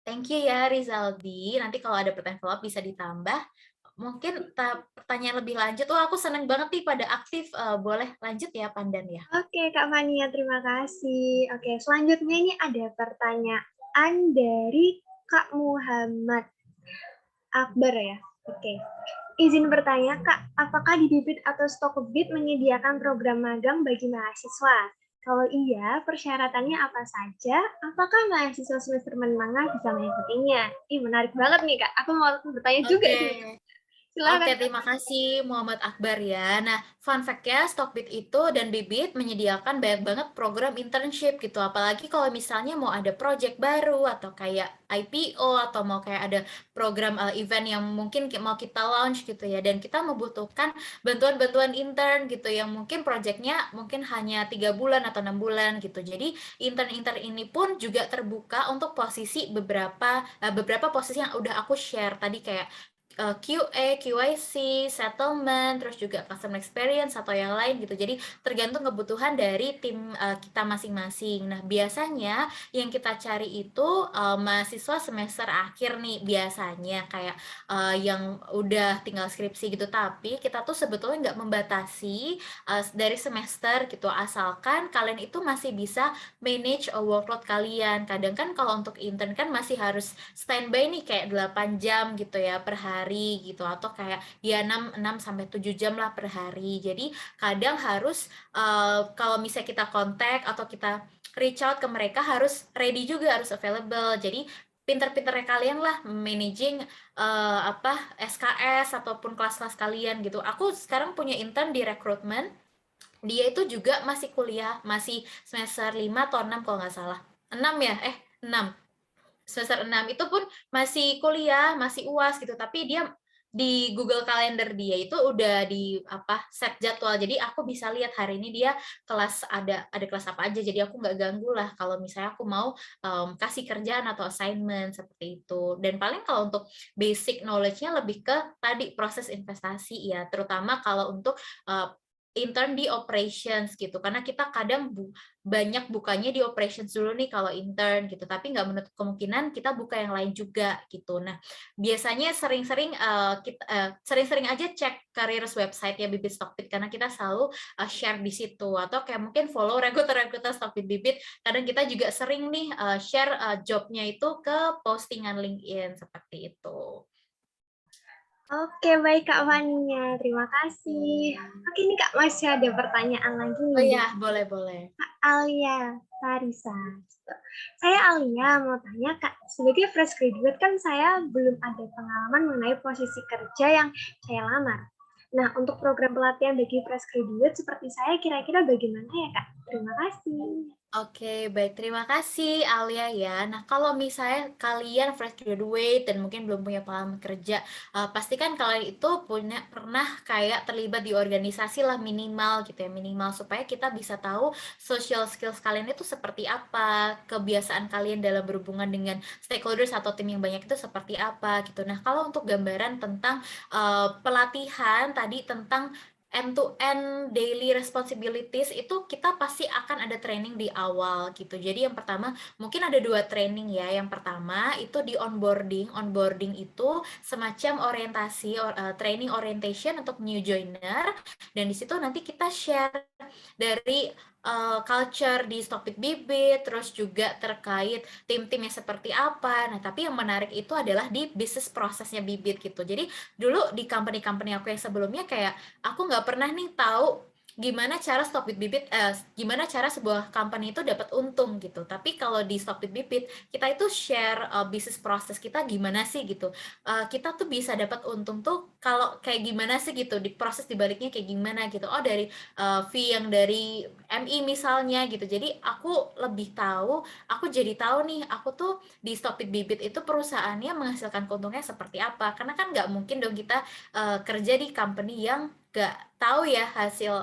Thank you ya Rizaldi. Nanti kalau ada pertanyaan follow up bisa ditambah. Mungkin pertanyaan lebih lanjut. Wah, aku seneng banget nih pada aktif. Boleh lanjut ya Pandan ya. Oke, Kak Fania, terima kasih. Oke, selanjutnya ini ada pertanyaan dari Kak Muhammad Akbar ya. Oke. Izin bertanya, Kak, apakah di Bibit atau Stockbit menyediakan program magang bagi mahasiswa? Kalau iya, persyaratannya apa saja? Apakah mahasiswa semester menengah bisa mengikutinya? Ih, menarik banget nih, Kak. Aku mau bertanya juga sih. Silakan. Oke, terima kasih Muhammad Akbar ya. Nah, fun fact-nya Stockbit itu dan Bibit menyediakan banyak banget program internship gitu. Apalagi kalau misalnya mau ada project baru atau kayak IPO atau mau kayak ada program event yang mungkin mau kita launch gitu ya. Dan kita membutuhkan bantuan-bantuan intern gitu yang mungkin project-nya mungkin hanya 3 bulan atau 6 bulan gitu. Jadi intern-intern ini pun juga terbuka untuk posisi beberapa posisi yang udah aku share tadi kayak QA, QIC, settlement, terus juga customer experience atau yang lain gitu. Jadi tergantung kebutuhan dari tim kita masing-masing. Nah, biasanya yang kita cari itu mahasiswa semester akhir nih biasanya kayak yang udah tinggal skripsi gitu. Tapi kita tuh sebetulnya nggak membatasi dari semester gitu. Asalkan kalian itu masih bisa manage workload kalian. Kadang kan kalau untuk intern kan masih harus standby nih kayak 8 jam gitu ya per hari gitu atau kayak ya 6 sampai 7 jam lah per hari. Jadi kadang harus kalau misalnya kita kontak atau kita reach out ke mereka harus ready juga, harus available. Jadi pinter-pinternya kalian lah managing SKS ataupun kelas-kelas kalian gitu. Aku sekarang punya intern di rekrutmen. Dia itu juga masih kuliah, masih semester 5 atau 6 kalau nggak salah. 6 ya? 6 semester 6 itu pun masih kuliah, masih UAS gitu, tapi dia di Google Calendar dia itu udah di set jadwal. Jadi aku bisa lihat hari ini dia kelas ada kelas apa aja. Jadi aku nggak ganggu lah kalau misalnya aku mau kasih kerjaan atau assignment seperti itu. Dan paling kalau untuk basic knowledge-nya lebih ke tadi proses investasi ya, terutama kalau untuk intern di operations gitu. Karena kita kadang banyak bukanya di operations dulu nih kalau intern gitu, tapi nggak menutup kemungkinan kita buka yang lain juga gitu. Nah, biasanya sering-sering sering-sering aja cek careers website ya Bibit Stockbit karena kita selalu share di situ atau kayak mungkin follow rekruter Stockbit Bibit. Kadang kita juga sering nih share jobnya itu ke postingan LinkedIn seperti itu. Oke, baik Kak Fania. Terima kasih. Oke, ini Kak masih ada pertanyaan lagi Oh nih. iya, boleh. Kak Alia Tarisa. Saya Alia mau tanya Kak, sebagai fresh graduate kan saya belum ada pengalaman mengenai posisi kerja yang saya lamar. Nah, untuk program pelatihan bagi fresh graduate seperti saya kira-kira bagaimana ya Kak? Terima kasih. Oke, baik. Terima kasih Alia ya. Nah, kalau misalnya kalian fresh graduate dan mungkin belum punya pengalaman kerja, pastikan kalian itu pernah kayak terlibat di organisasi lah minimal gitu ya, minimal supaya kita bisa tahu social skills kalian itu seperti apa, kebiasaan kalian dalam berhubungan dengan stakeholders atau tim yang banyak itu seperti apa gitu. Nah, kalau untuk gambaran tentang pelatihan tadi tentang end-to-end daily responsibilities itu kita pasti akan ada training di awal gitu. Jadi yang pertama mungkin ada 2 training ya. Yang pertama itu di onboarding. Onboarding itu semacam orientasi training orientation untuk new joiner dan di situ nanti kita share dari culture di Stockbit Bibit, terus juga terkait tim-timnya seperti apa. Nah, tapi yang menarik itu adalah di bisnis prosesnya Bibit gitu. Jadi dulu di company-company aku yang sebelumnya kayak aku nggak pernah nih tahu gimana cara Stockbit Bibit, gimana cara sebuah company itu dapat untung gitu. Tapi kalau di Stockbit Bibit kita itu share bisnis proses kita gimana sih gitu. Kita tuh bisa dapat untung tuh kalau kayak gimana sih gitu, di proses dibaliknya kayak gimana gitu. Oh dari fee yang dari MI misalnya gitu. Jadi aku lebih tahu, aku jadi tahu nih, aku tuh di Stockbit Bibit itu perusahaannya menghasilkan keuntungannya seperti apa. Karena kan nggak mungkin dong kita kerja di company yang nggak tahu ya hasil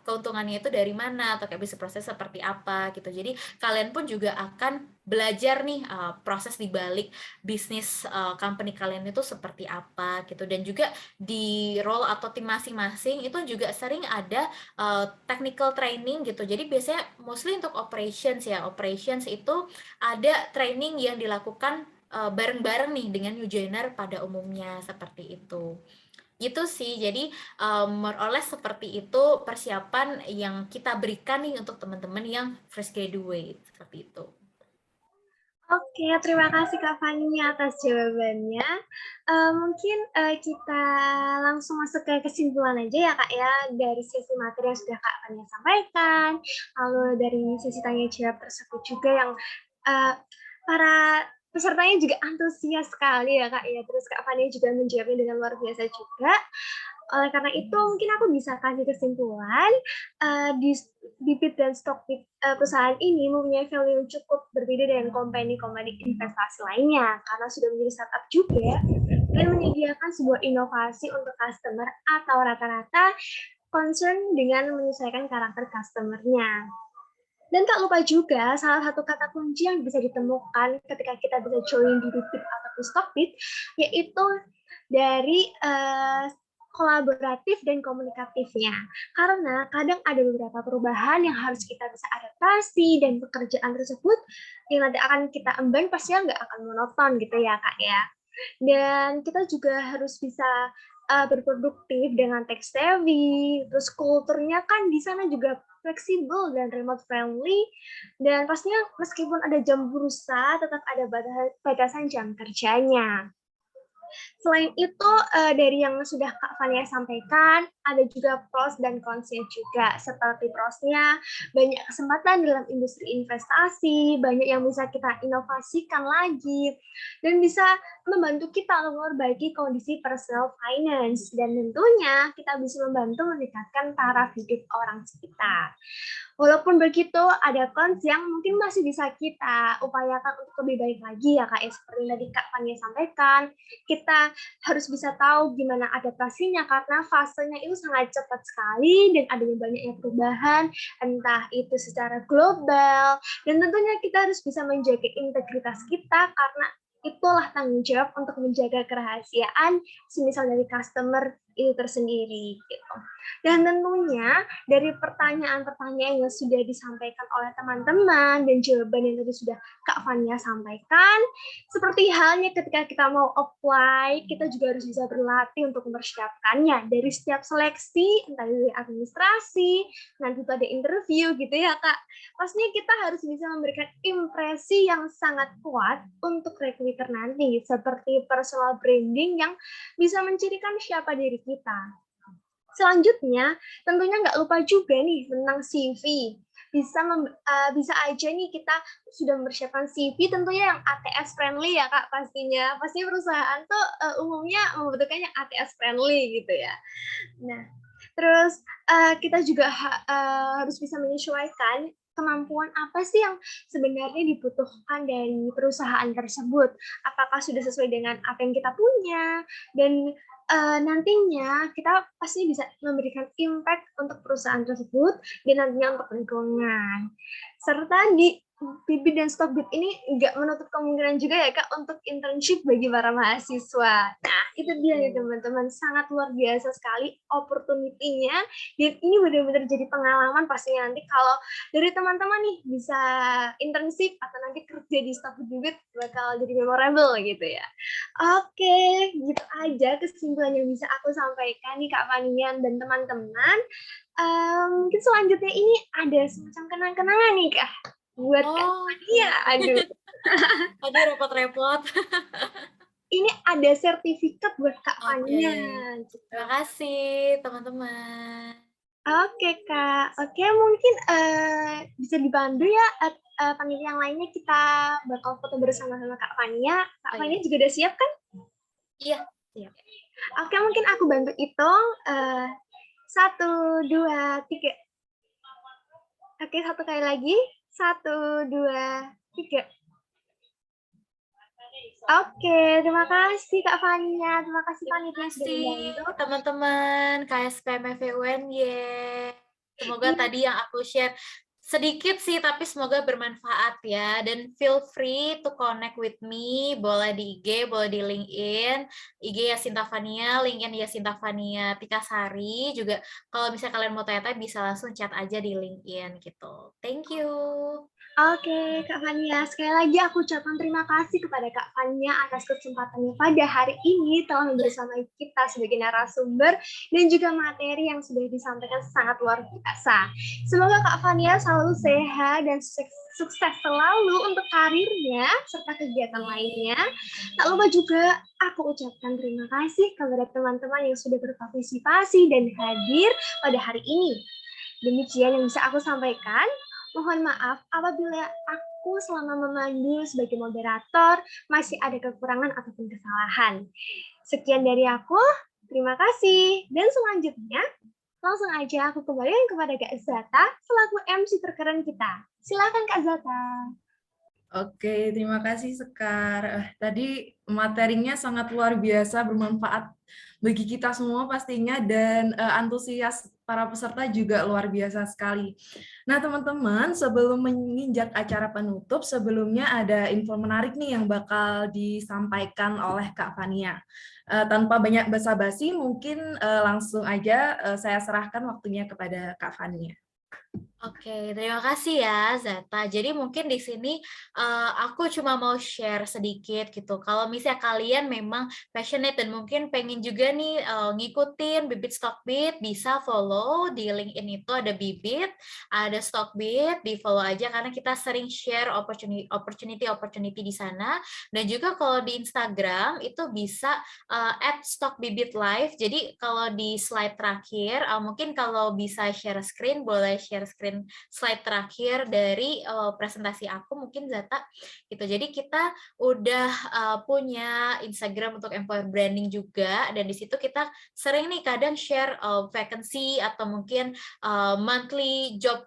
keuntungannya itu dari mana atau kayak bisnis proses seperti apa gitu. Jadi kalian pun juga akan belajar nih proses di balik bisnis company kalian itu seperti apa gitu. Dan juga di role atau tim masing-masing itu juga sering ada technical training gitu. Jadi biasanya mostly untuk operations ya. Operations itu ada training yang dilakukan bareng-bareng nih dengan new joiner pada umumnya seperti itu. Gitu sih. Jadi more or less seperti itu persiapan yang kita berikan nih untuk teman-teman yang fresh graduate seperti itu. Oke, terima kasih Kak Fani atas jawabannya. Mungkin kita langsung masuk ke kesimpulan aja ya Kak ya, dari sesi materi yang sudah Kak Fani sampaikan, lalu dari sesi tanya jawab tersebut juga yang para pesertanya juga antusias sekali ya Kak ya. Terus Kak Fania juga menjawabnya dengan luar biasa juga. Oleh karena itu mungkin aku bisa kasih kesimpulan di Bit dan Stockbit perusahaan ini mempunyai value yang cukup berbeda dengan company-company investasi lainnya karena sudah menjadi startup juga dan menyediakan sebuah inovasi untuk customer atau rata-rata concern dengan menyesuaikan karakter customer-nya. Dan tak lupa juga, salah satu kata kunci yang bisa ditemukan ketika kita bisa join di Bit ataupun Stockbit, yaitu dari kolaboratif dan komunikatifnya. Karena kadang ada beberapa perubahan yang harus kita bisa adaptasi dan pekerjaan tersebut yang nanti akan kita emban pastinya nggak akan monoton gitu ya Kak ya. Dan kita juga harus bisa berproduktif dengan tech savvy, terus kulturnya kan di sana juga fleksibel dan remote friendly, dan pastinya meskipun ada jam berusaha tetap ada batasan jam kerjanya. Selain itu, dari yang sudah Kak Fania sampaikan, ada juga pros dan cons-nya juga. Seperti pros-nya, banyak kesempatan dalam industri investasi, banyak yang bisa kita inovasikan lagi, dan bisa membantu kita memperbaiki kondisi personal finance. Dan tentunya kita bisa membantu meningkatkan taraf hidup orang sekitar. Walaupun begitu, ada cons yang mungkin masih bisa kita upayakan untuk lebih baik lagi ya Kak. Seperti tadi Kak Fania sampaikan, kita harus bisa tahu gimana adaptasinya karena fasenya itu sangat cepat sekali dan ada banyaknya perubahan, entah itu secara global, dan tentunya kita harus bisa menjaga integritas kita karena itulah tanggung jawab untuk menjaga kerahasiaan semisal dari customer itu tersendiri gitu. Dan tentunya dari pertanyaan-pertanyaan yang sudah disampaikan oleh teman-teman dan jawaban yang tadi sudah Kak Fania sampaikan, seperti halnya ketika kita mau apply, kita juga harus bisa berlatih untuk mempersiapkannya dari setiap seleksi, entah dari administrasi, nanti itu ada interview gitu ya Kak. Pastinya kita harus bisa memberikan impresi yang sangat kuat untuk recruiter nanti, seperti personal branding yang bisa mencirikan siapa diri kita. Selanjutnya, tentunya nggak lupa juga nih tentang CV. Bisa aja nih kita sudah mempersiapkan CV, tentunya yang ATS friendly ya Kak pastinya. Pasti perusahaan tuh umumnya membutuhkan yang ATS friendly gitu ya. Nah, terus kita juga harus bisa menyesuaikan kemampuan apa sih yang sebenarnya dibutuhkan dari perusahaan tersebut. Apakah sudah sesuai dengan apa yang kita punya, dan nantinya kita pasti bisa memberikan impact untuk perusahaan tersebut dan nantinya untuk lingkungan. Serta di Bibit dan Stockbit ini nggak menutup kemungkinan juga ya Kak untuk internship bagi para mahasiswa. Nah, itu dia nih teman-teman, sangat luar biasa sekali opportunity-nya, dan ini benar-benar jadi pengalaman pastinya nanti kalau dari teman-teman nih bisa internship atau nanti kerja di Stockbit Bibit bakal jadi memorable gitu ya. Oke, gitu aja kesimpulan yang bisa aku sampaikan nih Kak Fania dan teman-teman. Mungkin selanjutnya ini ada semacam kenang-kenangan nih Kak buat Kak Fania. Aduh. Aduh, repot-repot. Ini ada sertifikat buat Kak Fania. Terima kasih teman-teman. Oke Kak, oke mungkin bisa dibantu ya panitia yang lainnya, kita bakal foto bersama-sama Kak Fania. Kak Fania juga udah siap kan? Iya, siap. Oke, mungkin aku bantu hitung. 1, 2, 3. Oke, satu kali lagi. 1, 2, 3. Oke, terima kasih Kak Fania. Terima kasih panitia yang sudah membantu. Teman-teman KSPM FEUNY. Semoga tadi yang aku share sedikit sih, tapi semoga bermanfaat ya. Dan feel free to connect with me, boleh di IG, boleh di LinkedIn. IG Yasinta Fania, LinkedIn Yasinta Fania Tikasari. Juga kalau misalnya kalian mau tanya-tanya bisa langsung chat aja di LinkedIn gitu. Thank you. Oke, Kak Fania. Sekali lagi aku ucapkan terima kasih kepada Kak Fania atas kesempatannya pada hari ini telah bersama kita sebagai narasumber dan juga materi yang sudah disampaikan sangat luar biasa. Semoga Kak Fania selalu sehat dan sukses selalu untuk karirnya serta kegiatan lainnya. Tak lupa juga aku ucapkan terima kasih kepada teman-teman yang sudah berpartisipasi dan hadir pada hari ini. Demikian yang bisa aku sampaikan. Mohon maaf apabila aku selama memandu sebagai moderator masih ada kekurangan ataupun kesalahan. Sekian dari aku, terima kasih. Dan selanjutnya, langsung aja aku kembalikan kepada Kak Zata selaku MC terkeren kita. Silakan Kak Zata. Oke, terima kasih Sekar. Tadi materinya sangat luar biasa, bermanfaat bagi kita semua pastinya, dan antusias para peserta juga luar biasa sekali. Nah, teman-teman, sebelum menginjak acara penutup, sebelumnya ada info menarik nih yang bakal disampaikan oleh Kak Fania. Tanpa banyak basa-basi, mungkin langsung aja saya serahkan waktunya kepada Kak Fania. Oke, terima kasih ya Zata. Jadi mungkin di sini aku cuma mau share sedikit gitu. Kalau misalnya kalian memang passionate dan mungkin pengen juga nih ngikutin Bibit Stockbit, bisa follow di LinkedIn itu ada Bibit, ada Stockbit, di follow aja karena kita sering share opportunity di sana. Dan juga kalau di Instagram itu bisa @stockbibitlive. Jadi kalau di slide terakhir, mungkin kalau bisa share screen, boleh share screen slide terakhir dari presentasi aku mungkin Zata gitu. Jadi kita udah punya Instagram untuk employer branding juga, dan di situ kita sering nih kadang share vacancy atau mungkin monthly job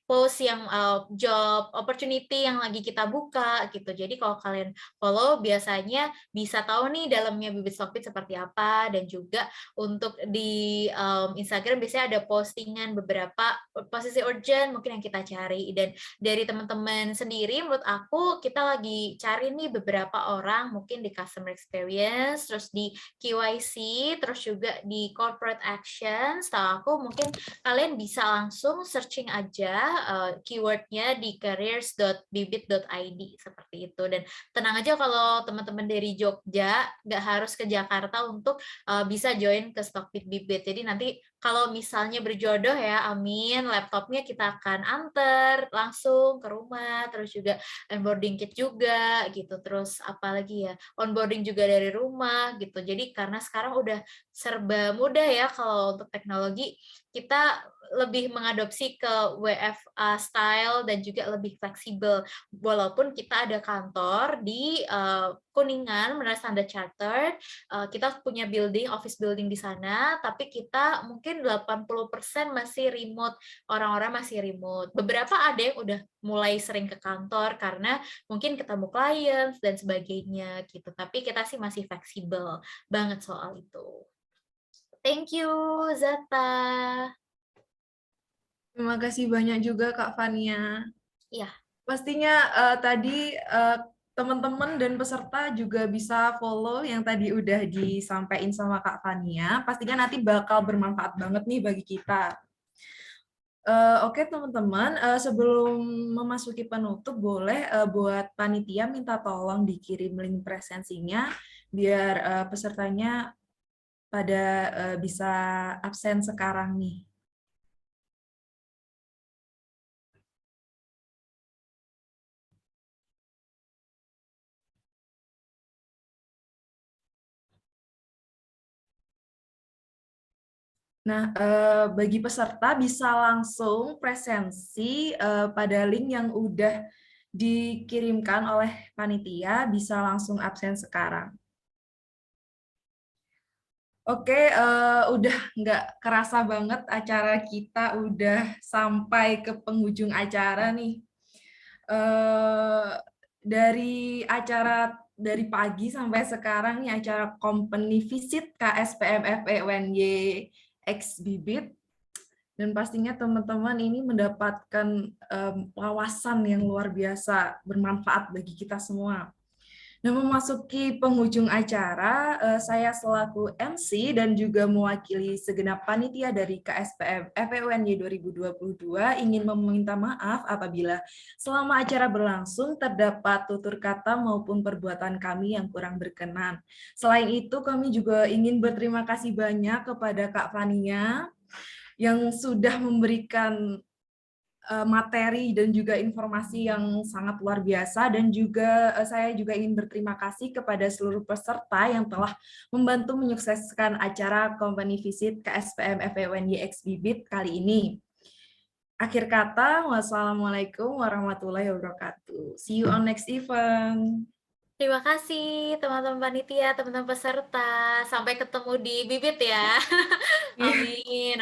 post yang job opportunity yang lagi kita buka gitu. Jadi kalau kalian follow biasanya bisa tahu nih dalamnya Bibit Stockbit seperti apa, dan juga untuk di Instagram biasanya ada postingan beberapa posisi urgent mungkin yang kita cari. Dan dari teman-teman sendiri menurut aku kita lagi cari nih beberapa orang mungkin di customer experience, terus di QIC, terus juga di corporate action. Setahu aku mungkin kalian bisa langsung searching aja keywordnya di careers.bibit.id seperti itu. Dan tenang aja kalau teman-teman dari Jogja nggak harus ke Jakarta untuk bisa join ke Stockbit Bibit. Jadi nanti kalau misalnya berjodoh ya, amin, laptopnya kita akan antar langsung ke rumah, terus juga onboarding kit juga gitu, terus apalagi ya, onboarding juga dari rumah gitu. Jadi karena sekarang udah serba mudah ya kalau untuk teknologi, kita lebih mengadopsi ke WFA style dan juga lebih fleksibel. Walaupun kita ada kantor di Kuningan, Menara Standard Chartered, kita punya building, office building di sana, tapi kita mungkin 80% masih remote, orang-orang masih remote. Beberapa ada yang udah mulai sering ke kantor karena mungkin ketemu clients dan sebagainya gitu. Tapi kita sih masih fleksibel banget soal itu. Thank you, Zata. Terima kasih banyak juga Kak Fania. Iya. Pastinya tadi teman-teman dan peserta juga bisa follow yang tadi udah disampaikan sama Kak Fania. Pastinya nanti bakal bermanfaat banget nih bagi kita. Oke teman-teman, sebelum memasuki penutup, boleh buat panitia minta tolong dikirim link presensinya biar pesertanya pada bisa absen sekarang nih. Nah, bagi peserta bisa langsung presensi pada link yang udah dikirimkan oleh panitia, bisa langsung absen sekarang. Oke, udah nggak kerasa banget acara kita udah sampai ke penghujung acara nih. Dari acara dari pagi sampai sekarang nih acara company visit KSPM FEUNY X Bibit, dan pastinya teman-teman ini mendapatkan wawasan yang luar biasa bermanfaat bagi kita semua. Nah, memasuki penghujung acara, saya selaku MC dan juga mewakili segenap panitia dari KSPM FEUNY 2022 ingin meminta maaf apabila selama acara berlangsung terdapat tutur kata maupun perbuatan kami yang kurang berkenan. Selain itu, kami juga ingin berterima kasih banyak kepada Kak Fania yang sudah memberikan materi dan juga informasi yang sangat luar biasa, dan juga saya juga ingin berterima kasih kepada seluruh peserta yang telah membantu menyukseskan acara Company Visit KSPM FEUNY X Bibit kali ini. Akhir kata, wassalamualaikum warahmatullahi wabarakatuh. See you on next event. Terima kasih teman-teman panitia, teman-teman peserta. Sampai ketemu di Bibit ya. Amin.